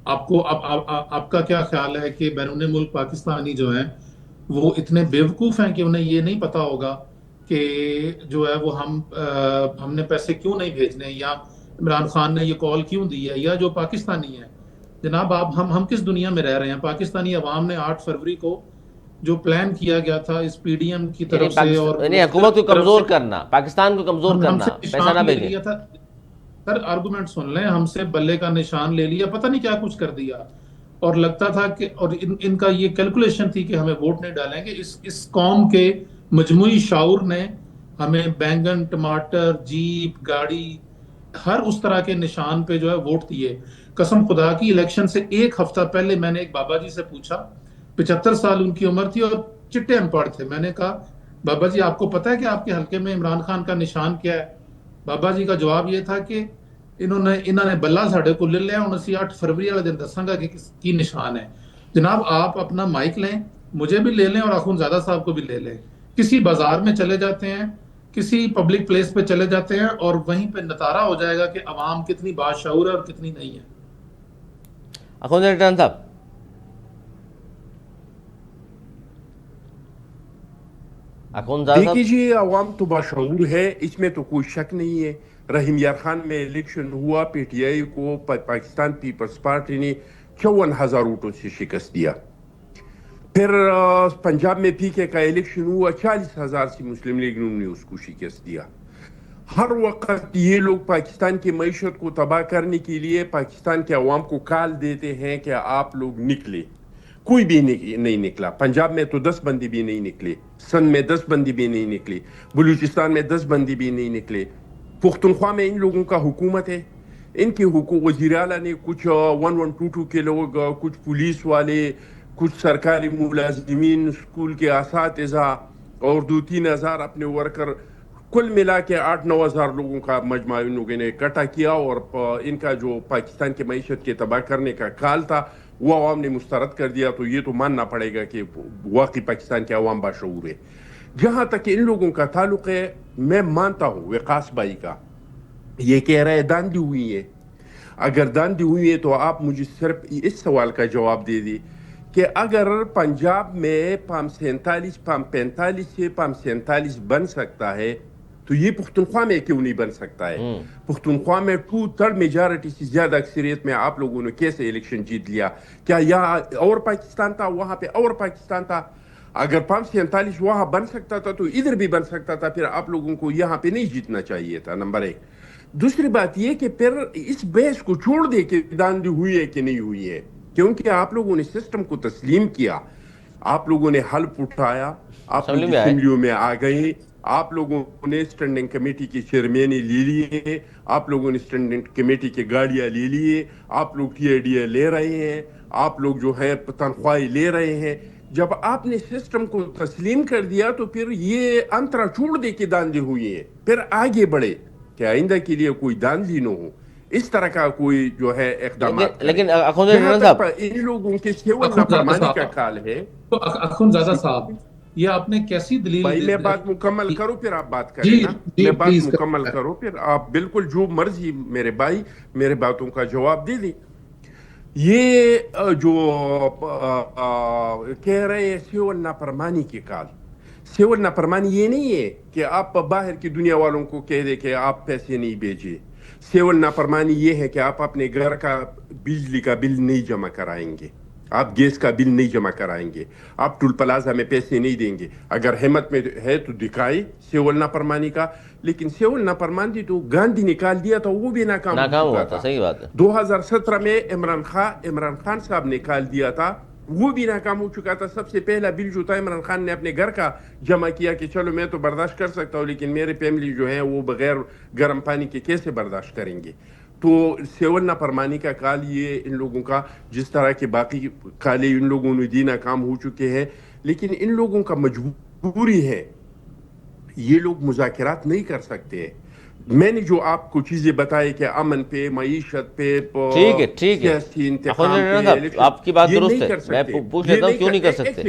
آپ کا کیا خیال ہے کہ بیرون ملک پاکستانی جو ہیں وہ اتنے بیوقوف ہیں کہ انہیں یہ نہیں پتا ہوگا کہ جو ہے وہ ہم نے پیسے کیوں نہیں بھیجنے، یا عمران خان نے یہ کال کیوں دی ہے، یا جو پاکستانی ہیں. جناب ہم کس دنیا میں رہ رہے ہیں؟ پاکستانی عوام نے 8 فروری کو جو پلان کیا گیا تھا اس پی ڈی ایم کی طرف سے، اور حکومت کو کمزور کرنا، پاکستان کو کمزور کرنا، پیسہ نہ بھیجیں. سر آرگومنٹ سن لیں، ہم سے بلے کا نشان لے لیا، پتہ نہیں کیا کچھ کر دیا، اور لگتا تھا کہ اور ان کا یہ کیلکولیشن تھی کہ ہمیں ووٹ نہیں ڈالیں گے. اس قوم کے مجموعی شعور نے ہمیں بینگن، ٹماٹر، جیپ، گاڑی، ہر اس طرح کے نشان پہ جو ہے ووٹ دیے. قسم خدا کی الیکشن سے 1 ہفتہ پہلے میں نے ایک بابا جی سے پوچھا، 75 سال ان کی عمر تھی اور چٹے ان پڑھ تھے. میں نے کہا بابا جی آپ کو پتہ ہے کہ آپ کے حلقے میں عمران خان کا نشان کیا ہے؟ بابا جی کا جواب یہ تھا کہ انہوں نے بلا ساڑھے کو لے لیا، 8 فروری والے دن دساں گا کہ کس کی نشان ہے. جناب آپ اپنا مائک لیں، مجھے بھی لے لیں اور اخون زادہ صاحب کو بھی لے لیں. کسی بازار میں چلے جاتے ہیں، کسی پبلک پلیس پہ چلے جاتے ہیں، اور وہیں پہ نتارا ہو جائے گا کہ عوام کتنی باشعور ہے اور کتنی نہیں ہے۔ اخوند ریٹرن صاحب، اخوند صاحب، دیکھیے جی، عوام تو باشعور ہے، اس میں تو کوئی شک نہیں ہے۔ رحیم یار خان میں الیکشن ہوا، پی ٹی آئی کو پاکستان پیپلز پارٹی نے 54,000 ووٹوں سے شکست دیا۔ پھر پنجاب میں پی کے کا الیکشن ہوا، 40,000 سے مسلم لیگ نے اس کو شکست دیا۔ ہر وقت یہ لوگ پاکستان کی معیشت کو تباہ کرنے کے لیے پاکستان کے عوام کو کال دیتے ہیں کہ آپ لوگ نکلے، کوئی بھی نہیں نکلا۔ پنجاب میں تو 10 بندی بھی نہیں نکلے، سندھ میں 10 بندی بھی نہیں نکلی، بلوچستان میں 10 بندی بھی نہیں نکلے۔ پختونخوا میں ان لوگوں کا حکومت ہے، ان کی وزیر اعلیٰ نے کچھ 1122 کے لوگ، کچھ پولیس والے، کچھ سرکاری ملازمین، اسکول کے اساتذہ اور 2-3 ہزار اپنے ورکر، کل ملا کے 8-9 ہزار لوگوں کا مجمع ان لوگوں نے اکٹھا کیا، اور ان کا جو پاکستان کی معیشت کے تباہ کرنے کا کال تھا وہ عوام نے مسترد کر دیا۔ تو یہ تو ماننا پڑے گا کہ واقعی پاکستان کے عوام باشعور ہے۔ جہاں تک ان لوگوں کا تعلق ہے، میں مانتا ہوں وقاص بھائی کا، یہ کہہ رہے داندھی ہوئی ہے۔ اگر داندھی ہوئی ہے تو آپ مجھے صرف اس سوال کا جواب دے دی کہ اگر پنجاب میں پام 47 پام 45 سے پام 47 بن سکتا ہے تو یہ پختونخوا میں کیوں نہیں بن سکتا ہے؟ پختونخوا میں 2/3 میجارٹی سے زیادہ اکثریت میں آپ لوگوں نے کیسے الیکشن جیت لیا؟ کیا یہاں اور پاکستان تھا، وہاں پہ اور پاکستان تھا؟ اگر پام 47 وہاں بن سکتا تھا تو ادھر بھی بن سکتا تھا، پھر آپ لوگوں کو یہاں پہ نہیں جیتنا چاہیے تھا، نمبر 1۔ دوسری بات یہ کہ پھر اس بحث کو چھوڑ دے کہ داندھی ہوئی ہے کہ نہیں ہوئی ہے، کیونکہ آپ لوگوں نے سسٹم کو تسلیم کیا، آپ لوگوں نے حلف اٹھایا، آپ لوگ اسمبلیوں میں آ گئے، آپ لوگوں نے اسٹینڈنگ کمیٹی کی چیئرمینی لے لیے، آپ لوگوں نے اسٹینڈنگ کمیٹی کی گاڑیاں لے لیے، آپ لوگ ٹی آئی ڈی اے لے رہے ہیں، آپ لوگ جو ہے تنخواہیں لے رہے ہیں۔ جب آپ نے سسٹم کو تسلیم کر دیا تو پھر یہ انترا چھوڑ دے کے داندھی ہوئی ہے، پھر آگے بڑھے کہ آئندہ کے لیے کوئی داندھی نہ ہو، اس طرح کا کوئی جو ہے اقدامات کرے۔ لیکن اخوند جہاں ریٹرن صاحب، تک ان لوگوں کے سیون نافرمانی کا کال ہے، تو اخوندزادہ صاحب، یہ آپ نے کیسی دلیل بھائی میں بات مکمل کروں پھر آپ بات کریں جی نا، جی میں بات پلیز مکمل کروں پھر آپ بالکل جو مرضی میرے بھائی میرے باتوں کا جواب دے دیں۔ یہ جو کہہ رہے ہیں سیول نافرمانی کی کال، سیول نافرمانی یہ نہیں ہے کہ آپ باہر کی دنیا والوں کو کہہ دیں کہ آپ پیسے نہیں بھیجے۔ سیول نافرمانی یہ ہے کہ آپ اپنے گھر کا بجلی کا بل نہیں جمع کرائیں گے، آپ گیس کا بل نہیں جمع کرائیں گے، آپ ٹول پلازا میں پیسے نہیں دیں گے۔ اگر ہمت میں ہے تو دکھائے سیول نافرمانی کا، لیکن سیول نافرمانی تو گاندھی نکال دیا تھا، وہ بھی ناکام ہوا تھا، صحیح بات ہے۔ 2017 میں عمران خان صاحب نکال دیا تھا، وہ بھی ناکام ہو چکا تھا۔ سب سے پہلا بل جو تھا عمران خان نے اپنے گھر کا جمع کیا کہ چلو میں تو برداشت کر سکتا ہوں، لیکن میرے فیملی جو ہے وہ بغیر گرم پانی کے کیسے برداشت کریں گے؟ تو سیول نافرمانی کا کال یہ ان لوگوں کا، جس طرح کے باقی کالے ان لوگوں نے دی ناکام ہو چکے ہیں، لیکن ان لوگوں کا مجبوری ہے، یہ لوگ مذاکرات نہیں کر سکتے۔ میں نے جو آپ کو چیزیں بتائی کہ امن پہ، معیشت پہ، سیاسی انتقام پہ، آپ کی بات یہ درست نہیں ہے، کر میں سکتے۔ پوچھ لیتا ہوں کیوں نہیں کر سکتے؟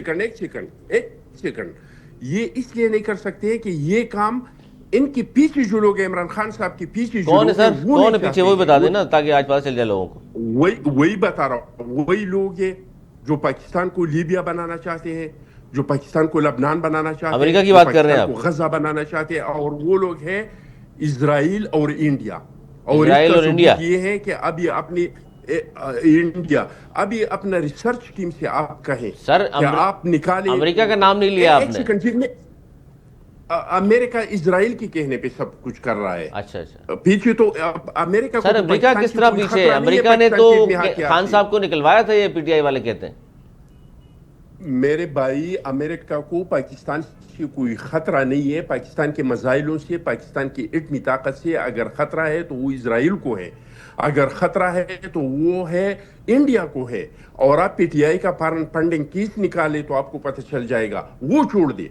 ایک سیکنڈ، یہ اس لیے نہیں کر سکتے کہ یہ کام ان کے پیچھے جو لوگ ہیں، عمران خان صاحب کے پیچھے جو کون ہے لوگ ہیں، سر؟ وہ کون ہے نہیں پیچھے؟ چاہتے وہی بتا ہیں۔ دینا تاکہ آج پتہ چل جائے لوگوں کو۔ وہی بتا رہا ہوں، وہی لوگ ہیں جو پاکستان کو لیبیا بنانا چاہتے ہیں، جو پاکستان کو لبنان بنانا چاہتے ہیں، امریکہ کی بات کر رہے ہیں پاکستان آپ؟ کو غزہ بنانا چاہتے ہیں، اور وہ لوگ ہیں اسرائیل اور انڈیا۔ اور اس اسرائیل کا اور انڈیا؟ ثبوت یہ ہے کہ ابھی اپنی انڈیا ابھی اپنا ریسرچ ٹیم سے آپ کہیں سر کہ آپ نکالیں۔ امریکہ کا نام نہیں لیا آپ ایک نے۔ سیکنڈ جی، امریکہ اسرائیل کی کہنے پہ سب کچھ کر رہا ہے۔ اچھا اچھا پیچھے تو امریکہ کو سر، امریکہ کس طرح پیچھے ہے؟ امریکہ نے تو خان صاحب کو نکلوایا تھا، یہ پی ٹی آئی والے کہتے ہیں۔ میرے بھائی، امریکہ کو پاکستان سے کوئی خطرہ نہیں ہے۔ پاکستان کے مسائلوں سے، پاکستان کی ایٹمی طاقت سے اگر خطرہ ہے تو وہ اسرائیل کو ہے، اگر خطرہ ہے تو وہ ہے انڈیا کو ہے۔ اور آپ پی ٹی آئی کا فنڈنگ کیس نکالے تو آپ کو پتہ چل جائے گا، وہ چھوڑ دے۔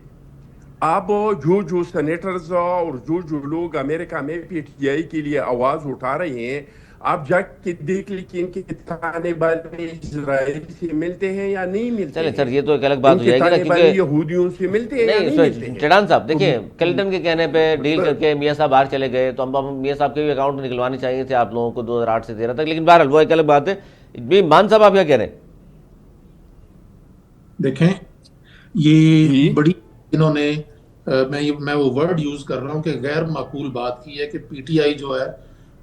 اب جو سینیٹرز اور جو لوگ امریکہ میں پی ٹی آئی کے لیے آواز اٹھا رہے ہیں، آپ جا کے دیکھ لیں کہ ان کے تانے بانے اسرائیل سے ملتے ہیں یا نہیں ملتے چلیں ہیں. سر یہ تو ایک الگ بات ان ہو کے جائے گی نا، تانے بانے کیونکہ یہودیوں سے ملتے ہیں یا نہیں نہیں ملتے ہیں. چڑان صاحب دیکھیں کلنٹن کے کہنے پہ ڈیل کر کے میاں صاحب باہر چلے گئے، تو ہم میاں صاحب کے بھی اکاؤنٹ نکلوانے چاہیے تھے آپ لوگوں کو 2008 سے 13 تک، لیکن بہرحال وہ ایک الگ بات ہے. مان صاحب آپ کیا کہہ رہے ہیں؟ دیکھیں یہ جی بڑی انہوں نے میں وہ ورڈ یوز کر رہا ہوں کہ غیر معقول بات کی ہے کہ پی ٹی آئی جو ہے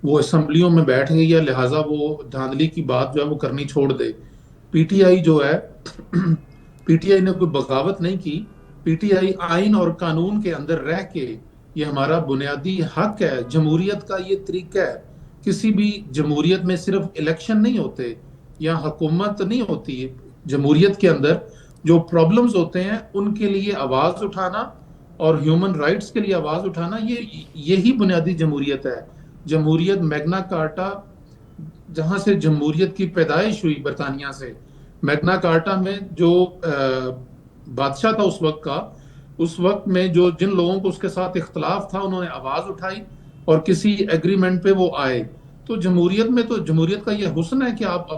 وہ اسمبلیوں میں بیٹھ گئی ہے، لہٰذا وہ دھاندلی کی بات جو ہے وہ کرنی چھوڑ دے. پی ٹی آئی جو ہے پی ٹی آئی نے کوئی بغاوت نہیں کی. پی ٹی آئی آئین اور قانون کے اندر رہ کے، یہ ہمارا بنیادی حق ہے، جمہوریت کا یہ طریقہ ہے. کسی بھی جمہوریت میں صرف الیکشن نہیں ہوتے یا حکومت نہیں ہوتی. جمہوریت کے اندر جو پرابلمز ہوتے ہیں ان کے لیے آواز اٹھانا اور ہیومن رائٹس کے لیے آواز اٹھانا، یہی بنیادی جمہوریت ہے. جمہوریت میگنا کارٹا، جہاں سے جمہوریت کی پیدائش ہوئی برطانیہ سے، میگنا کارٹا میں جو بادشاہ تھا اس وقت میں جن لوگوں کو اس کے ساتھ اختلاف تھا انہوں نے آواز اٹھائی اور کسی ایگریمنٹ پہ وہ آئے. تو جمہوریت کا یہ حسن ہے کہ آپ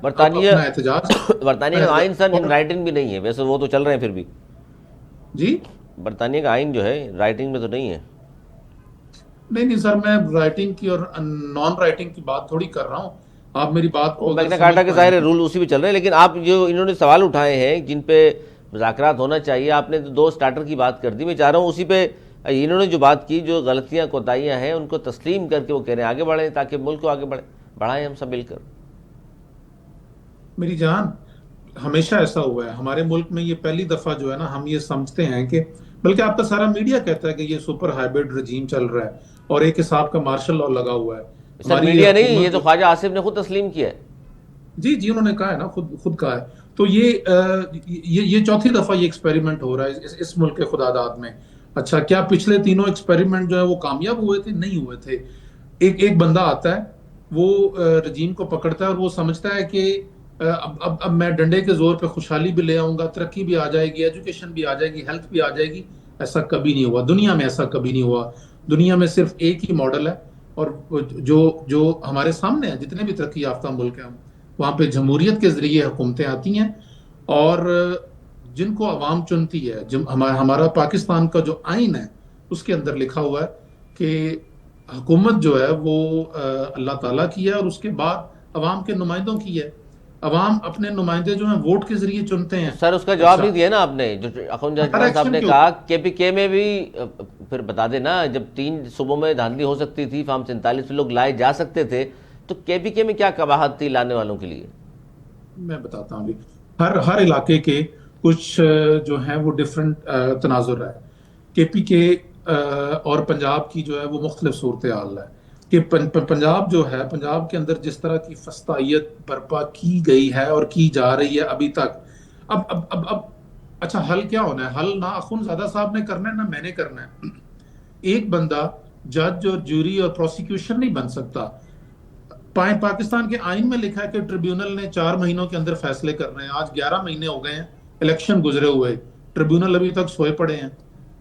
برطانیہ اپنا احتجاج برطانیہ کا آئین سر ان رائٹنگ بھی نہیں ہے، ویسے وہ تو چل رہے ہیں پھر بھی. جی برطانیہ کا آئین جو ہے رائٹنگ میں تو نہیں ہے. نہیں سر، میں رائٹنگ کی اور نان رائٹنگ کی بات تھوڑی کر رہا ہوں. آپ میری بات کو میگنا کارٹا کے ظاہر رول اسی پہ چل رہے ہیں، لیکن آپ جو انہوں نے سوال اٹھائے ہیں جن پہ مذاکرات ہونا چاہیے، آپ نے دو سٹارٹر کی بات کر دی. میں چاہ رہا ہوں اسی پہ انہوں نے جو بات کی، جو غلطیاں کوتاہیاں ہیں ان کو تسلیم کر کے وہ کہہ رہے ہیں آگے بڑھیں تاکہ ملک کو آگے بڑھائیں ہم سب مل کر. میری جان، ہمیشہ ایسا ہوا ہے ہمارے ملک میں. یہ پہلی دفعہ جو ہے نا ہم یہ سمجھتے ہیں کہ، بلکہ آپ کا سارا میڈیا کہتا ہے کہ یہ سپر ہائیبرڈ رجیم چل رہا ہے اور ایک حساب کا مارشل لا لگا ہوا ہے. سر میڈیا نہیں، یہ تو خواجہ آصف نے خود تسلیم کیا ہے. جی انہوں نے کہا ہے نا، خود کہا ہے. تو یہ چوتھی دفعہ یہ ایکسپیریمنٹ ہو رہا ہے اس ملک کے خدا داد میں. اچھا، کیا پچھلے تینوں ایکسپیریمنٹ جو ہے وہ کامیاب ہوئے تھے؟ نہیں ہوئے تھے. ایک بندہ آتا ہے، وہ رجیم کو پکڑتا ہے اور وہ سمجھتا ہے کہ اب میں ڈنڈے کے زور پہ خوشحالی بھی لے آؤں گا، ترقی بھی آ جائے گی، ایجوکیشن بھی آ جائے گی، ہیلتھ بھی آ جائے گی. ایسا کبھی نہیں ہوا دنیا میں، ایسا کبھی نہیں ہوا. دنیا میں صرف ایک ہی ماڈل ہے، اور جو ہمارے سامنے ہیں، جتنے بھی ترقی یافتہ ملک ہیں وہاں پہ جمہوریت کے ذریعے حکومتیں آتی ہیں اور جن کو عوام چنتی ہے. ہمارا پاکستان کا جو آئین ہے اس کے اندر لکھا ہوا ہے کہ حکومت جو ہے وہ اللہ تعالیٰ کی ہے اور اس کے بعد عوام کے نمائندوں کی ہے. عوام اپنے نمائندے جو ہیں ووٹ کے ذریعے چنتے ہیں. سر اس کا جواب نہیں دیا نا آپ نے، جو اخوندزادہ چڑان صاحب نے کہا کے پی کے میں بھی پھر بتا دینا، جب 3 صوبوں میں دھاندلی ہو سکتی تھی، فارم 47 سے لوگ لائے جا سکتے تھے، تو کے پی کے میں کیا قباحت تھی لانے والوں کے لیے؟ میں بتاتا ہوں. ہر علاقے کے کچھ جو ہیں وہ ڈیفرنٹ تناظر ہے. کے پی کے اور پنجاب کی جو ہے وہ مختلف صورتحال ہے. کہ پنجاب جو ہے، پنجاب کے اندر جس طرح کی فسطائیت برپا کی گئی ہے اور کی جا رہی ہے ابھی تک، اب اچھا حل کیا ہونا ہے؟ حل نہ اخوندزادہ صاحب نے کرنا ہے نہ میں نے کرنا ہے. ایک بندہ جج اور جوری اور پروسیکیوشن نہیں بن سکتا. پاکستان کے آئین میں لکھا ہے کہ ٹریبیونل نے 4 مہینوں کے اندر فیصلے کرنے ہیں. آج 11 مہینے ہو گئے ہیں الیکشن گزرے ہوئے، ٹریبیونل ابھی تک سوئے پڑے ہیں.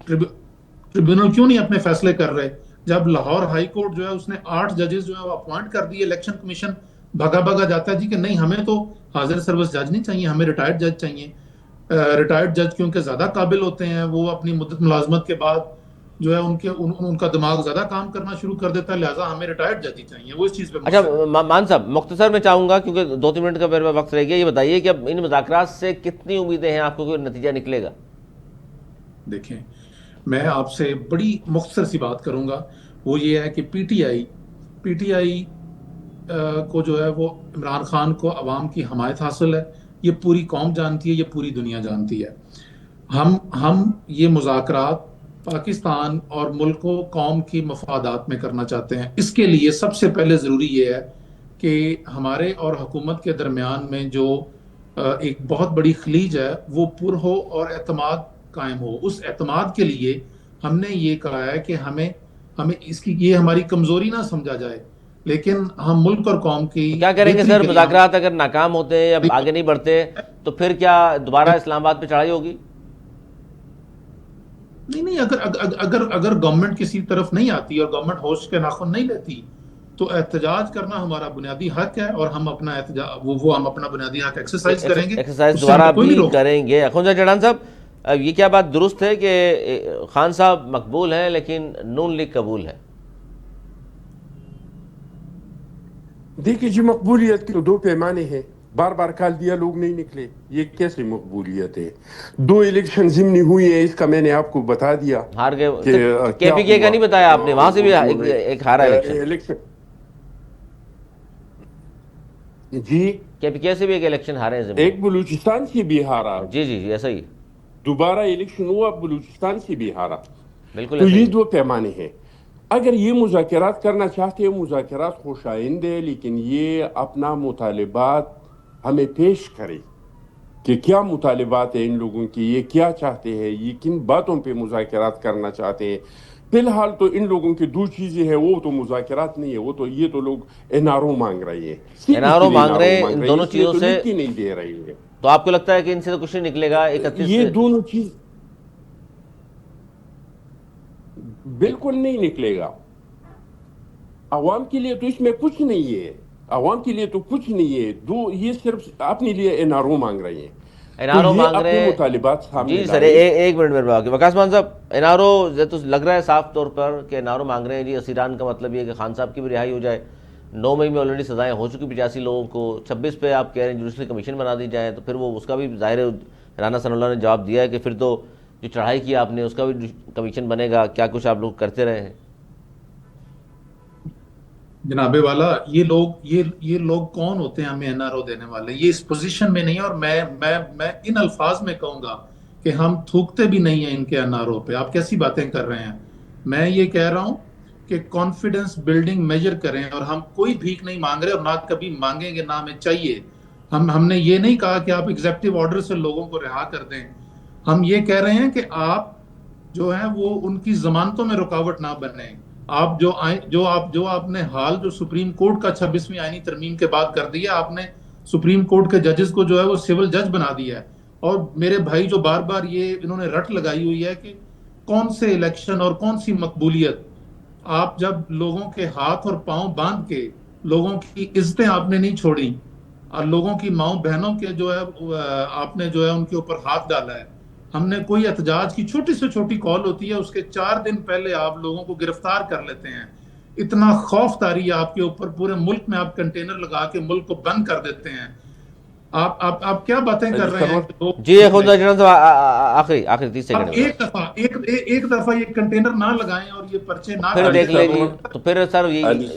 ٹریبیونل کیوں نہیں اپنے فیصلے کر رہے؟ جب لاہور ہائی کورٹ جو ہے اس نے 8 ججز جو ہے وہ اپوائنٹ کر دیے، الیکشن کمیشن بھگا جاتا ہے جی کہ نہیں، ہمیں تو حاضر سروس جج نہیں چاہیے، ہمیں ریٹائرڈ جج چاہیے. ریٹائرڈ جج کیونکہ زیادہ قابل ہوتے ہیں، وہ اپنی مدت ملازمت کے بعد جو ہے ان کا دماغ زیادہ کام کرنا شروع کر دیتا ہے، لہٰذا ہمیں ریٹائرڈ جج ہی چاہیے. وہ اس چیز پہ اچھا مان صاحب، مختصر میں چاہوں گا کیونکہ 2-3 منٹ کا میرے پاس وقت رہ گیا، یہ بتائیے کہ اب ان مذاکرات سے کتنی امیدیں ہیں آپ کو کوئی نتیجہ نکلے گا؟ دیکھیں، میں آپ سے بڑی مختصر سی بات کروں گا. وہ یہ ہے کہ پی ٹی آئی کو جو ہے وہ عمران خان کو عوام کی حمایت حاصل ہے. یہ پوری قوم جانتی ہے، یہ پوری دنیا جانتی ہے. ہم یہ مذاکرات پاکستان اور ملک و قوم کی مفادات میں کرنا چاہتے ہیں. اس کے لیے سب سے پہلے ضروری یہ ہے کہ ہمارے اور حکومت کے درمیان میں جو ایک بہت بڑی خلیج ہے وہ پر ہو اور اعتماد قائم ہو. اس اعتماد کے لیے ہم نے یہ کہا ہے کہ ہمیں اس کی یہ ہماری کمزوری نہ سمجھا جائے، لیکن ہم ملک اور قوم کی کیا کریں گے سر؟ مذاکرات اگر ناکام ہوتے ہیں یا آگے نہیں بڑھتے تو پھر کیا دوبارہ اسلام آباد پہ چڑھائی ہوگی؟ نہیں، اگر گورنمنٹ کسی طرف نہیں آتی اور گورنمنٹ ہوش کے ناخن نہیں لیتی تو احتجاج کرنا ہمارا بنیادی حق ہے، اور ہم اپنا احتجاج وہ ہم اپنا بنیادی حق ایکسرسائز کریں گے، ایکسرسائز اس سے دوبارہ ہمیں کوئی بھی نہیں روک کریں گے۔ اخوندزا چڑھان صاحب، یہ کیا بات درست ہے کہ خان صاحب مقبول ہیں لیکن نون لیگ قبول ہے؟ دیکھیے جی، مقبولیت کے دو پیمانے ہیں، بار بار کال دیا لوگ نہیں نکلے، یہ کیسے مقبولیت ہے؟ 2 الیکشن ضمنی ہوئی ہیں، اس کا میں نے آپ کو بتا دیا ہار گئے، کہ کے کیا پی کے کا ہوا۔ نہیں بتایا آپ نے، وہاں سے بھی انہوں نے ایک ہارا الیکشن، جی کے پی کے سے بھی ایک الیکشن ہارے ہیں ضمنی۔ ایک بلوچستان سے بھی ہارا، جی جی جی ایسا ہی، دوبارہ الیکشن ہوا بلوچستان سے بھی ہارا۔ بالکل تو ایسا یہ ہی۔ 2 پیمانے ہیں۔ اگر یہ مذاکرات کرنا چاہتے ہیں، مذاکرات خوش آئند ہے، لیکن یہ اپنا مطالبات ہمیں پیش کرے کہ کیا مطالبات ہیں ان لوگوں کی، یہ کیا چاہتے ہیں، یہ کن باتوں پہ مذاکرات کرنا چاہتے ہیں۔ فی الحال تو ان لوگوں کی 2 چیزیں ہیں، وہ تو مذاکرات نہیں ہے، وہ تو یہ تو لوگ این آر او مانگ رہے ہیں، این آر او مانگ رہے ہیں، مانگ ان رہے ہیں، دونوں اس لیے چیزوں تو سے، لکھ ہی نہیں دے رہے ہیں۔ تو آپ کو لگتا ہے کہ ان سے تو کچھ نہیں نکلے گا 31 یہ سے؟ دونوں چیز بالکل نہیں نکلے گا۔ عوام کے لیے تو اس میں کچھ نہیں ہے، عوام کے لیے تو کچھ نہیں ہے، یہ صرف اپنے لیے این آر او مانگ رہے ہیں۔ این تو آر او یہ مانگ اپنے رہے ہیں، مطالبات سامنے جی سر لائے۔ ایک منٹ میرے باقی وکاس مان صاحب، این آر او تو لگ رہا ہے صاف طور پر کہ این آر او مانگ رہے ہیں جی اسیران کا مطلب یہ ہے کہ خان صاحب کی بھی رہائی ہو جائے۔ 9 مئی میں آلریڈی سزائیں ہو چکی 85 لوگوں کو، 26 پہ آپ کہہ رہے ہیں جوڈیشل کمیشن بنا دی جائے، تو پھر وہ اس کا بھی ظاہر ہے رانا ثناء اللہ نے جواب دیا ہے کہ پھر تو جو چڑھائی کی آپ نے اس کا بھی کمیشن بنے گا، کیا کچھ آپ لوگ کرتے رہے ہیں۔ جناب والا، یہ لوگ کون ہوتے ہیں ہمیں این آر او دینے والے؟ یہ اس پوزیشن میں نہیں ہے، اور میں ان الفاظ میں کہوں گا کہ ہم تھوکتے بھی نہیں ہیں ان کے این آر او پہ۔ آپ کیسی باتیں کر رہے ہیں؟ میں یہ کہہ رہا ہوں کہ کانفیڈنس بلڈنگ میجر کریں، اور ہم کوئی بھیک نہیں مانگ رہے اور نہ کبھی مانگیں گے، نہ ہمیں چاہیے۔ ہم نے یہ نہیں کہا کہ آپ ایگزیکٹو آرڈر سے لوگوں کو رہا کر دیں، ہم یہ کہہ رہے ہیں کہ آپ جو ہیں وہ ان کی ضمانتوں میں رکاوٹ نہ بنیں۔ آپ جو آپ نے حال جو سپریم کورٹ کا 26ویں آئینی ترمیم کے بعد کر دیا، آپ نے سپریم کورٹ کے ججز کو جو ہے وہ سول جج بنا دیا ہے۔ اور میرے بھائی جو بار بار یہ انہوں نے رٹ لگائی ہوئی ہے کہ کون سے الیکشن اور کون سی مقبولیت، آپ جب لوگوں کے ہاتھ اور پاؤں باندھ کے لوگوں کی عزتیں آپ نے نہیں چھوڑی، اور لوگوں کی ماؤں بہنوں کے جو ہے آپ نے جو ہے ان کے اوپر ہاتھ ڈالا ہے۔ ہم نے کوئی احتجاج کی چھوٹی سے چھوٹی کال ہوتی ہے، اس کے 4 دن پہلے آپ لوگوں کو گرفتار کر لیتے ہیں۔ اتنا خوف طاری ہے آپ کے اوپر، پورے ملک میں آپ کنٹینر لگا کے ملک کو بند کر دیتے ہیں۔ آپ کیا باتیں کر رہے ہیں کہ لوگ جی اخوندزا چڑھان صاحب، آخری 30 آپ سیکنڈ ایک دفعہ یہ کنٹینر نہ لگائیں اور یہ پرچے نہ پھر کریں۔ دیکھ لیں جی، تو پھر سر علی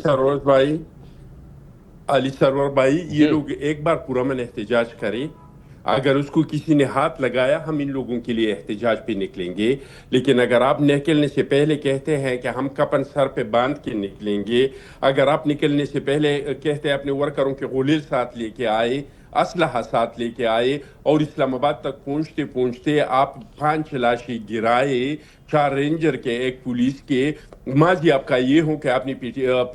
سرور بھائی، یہ جی لوگ ایک بار پرامن احتجاج کریں، اگر اس کو کسی نے ہاتھ لگایا ہم ان لوگوں کے لیے احتجاج پہ نکلیں گے، لیکن اگر آپ نکلنے سے پہلے کہتے ہیں کہ ہم کپن سر پہ باندھ کے نکلیں گے، اگر آپ نکلنے سے پہلے کہتے ہیں اپنے ورکروں کے غلیل ساتھ لے کے آئے، اسلحہ ساتھ لے کے آئے، اور اسلام آباد تک پہنچتے پہنچتے آپ 5 لاشیں گرائے، 4 رینجر کے، 1 پولیس کے، ماضی آپ کا یہ ہو کہ آپ نے پی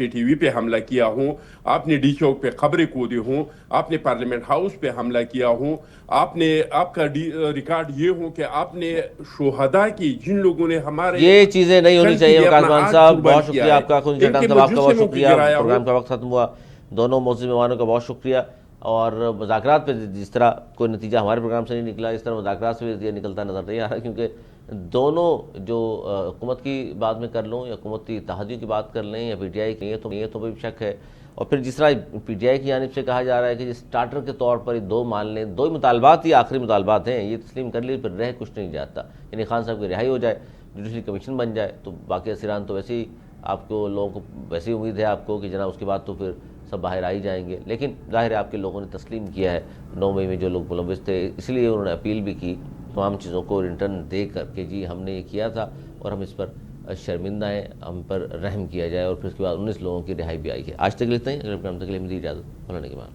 ٹی وی پہ حملہ کیا ہوں، آپ نے ڈی چوک پہ خبریں کودے ہوں، آپ نے پارلیمنٹ ہاؤس پہ حملہ کیا ہوں، آپ کا ریکارڈ یہ ہو کہ آپ نے شہداء کی، جن لوگوں نے ہمارے یہ چیزیں نہیں ہونی کل کے چاہیے۔ لیے وکاس اپنا مان آج صاحب قربان بہت کیا شکریہ ہے، آپ کا، اخوندزا ان چڑھان کے صاحب آپ کا بہت مجسموں پہ شکریہ، گرایا ہو۔ پروگرام کا وقت ختم ہوا، دونوں معزز مہمانوں کا بہت شکریہ۔ اور مذاکرات پہ جس طرح کوئی نتیجہ ہمارے پروگرام سے نہیں نکلا، اس طرح مذاکرات سے بھی نتیجہ نکلتا نظر نہیں آ رہا، کیونکہ دونوں جو حکومت کی بات میں کر لوں یا حکومتی اتحادیوں کی بات کر لیں یا پی ٹی آئی کی، یہ تو بھی شک ہے۔ اور پھر جس طرح پی ٹی آئی کی جانب سے کہا جا رہا ہے کہ اسٹارٹر کے طور پر یہ 2 مان لیں، 2 مطالبات ہی آخری مطالبات ہیں، یہ تسلیم کر لی پھر رہ کچھ نہیں جاتا، یعنی خان صاحب کی رہائی ہو جائے، جوڈیشل کمیشن بن جائے، تو باقی اسیران تو ویسے ہی آپ کو لوگوں کو ویسے ہی امید ہے آپ کو کہ جناب اس کے بعد تو پھر سب باہر آ ہی جائیں گے۔ لیکن ظاہر ہے آپ کے لوگوں نے تسلیم کیا ہے 9 مئی میں جو لوگ ملوث تھے، اس لیے انہوں نے اپیل بھی کی تمام چیزوں کو ریٹرن دے کر کہ جی ہم نے یہ کیا تھا اور ہم اس پر شرمندہ ہیں، ہم پر رحم کیا جائے، اور پھر اس کے بعد 19 لوگوں کی رہائی بھی آئی ہے۔ آج تک لیتے ہیں، اگلے پروگرام تک کے لیے مزید اجازت، مولانا کے بعد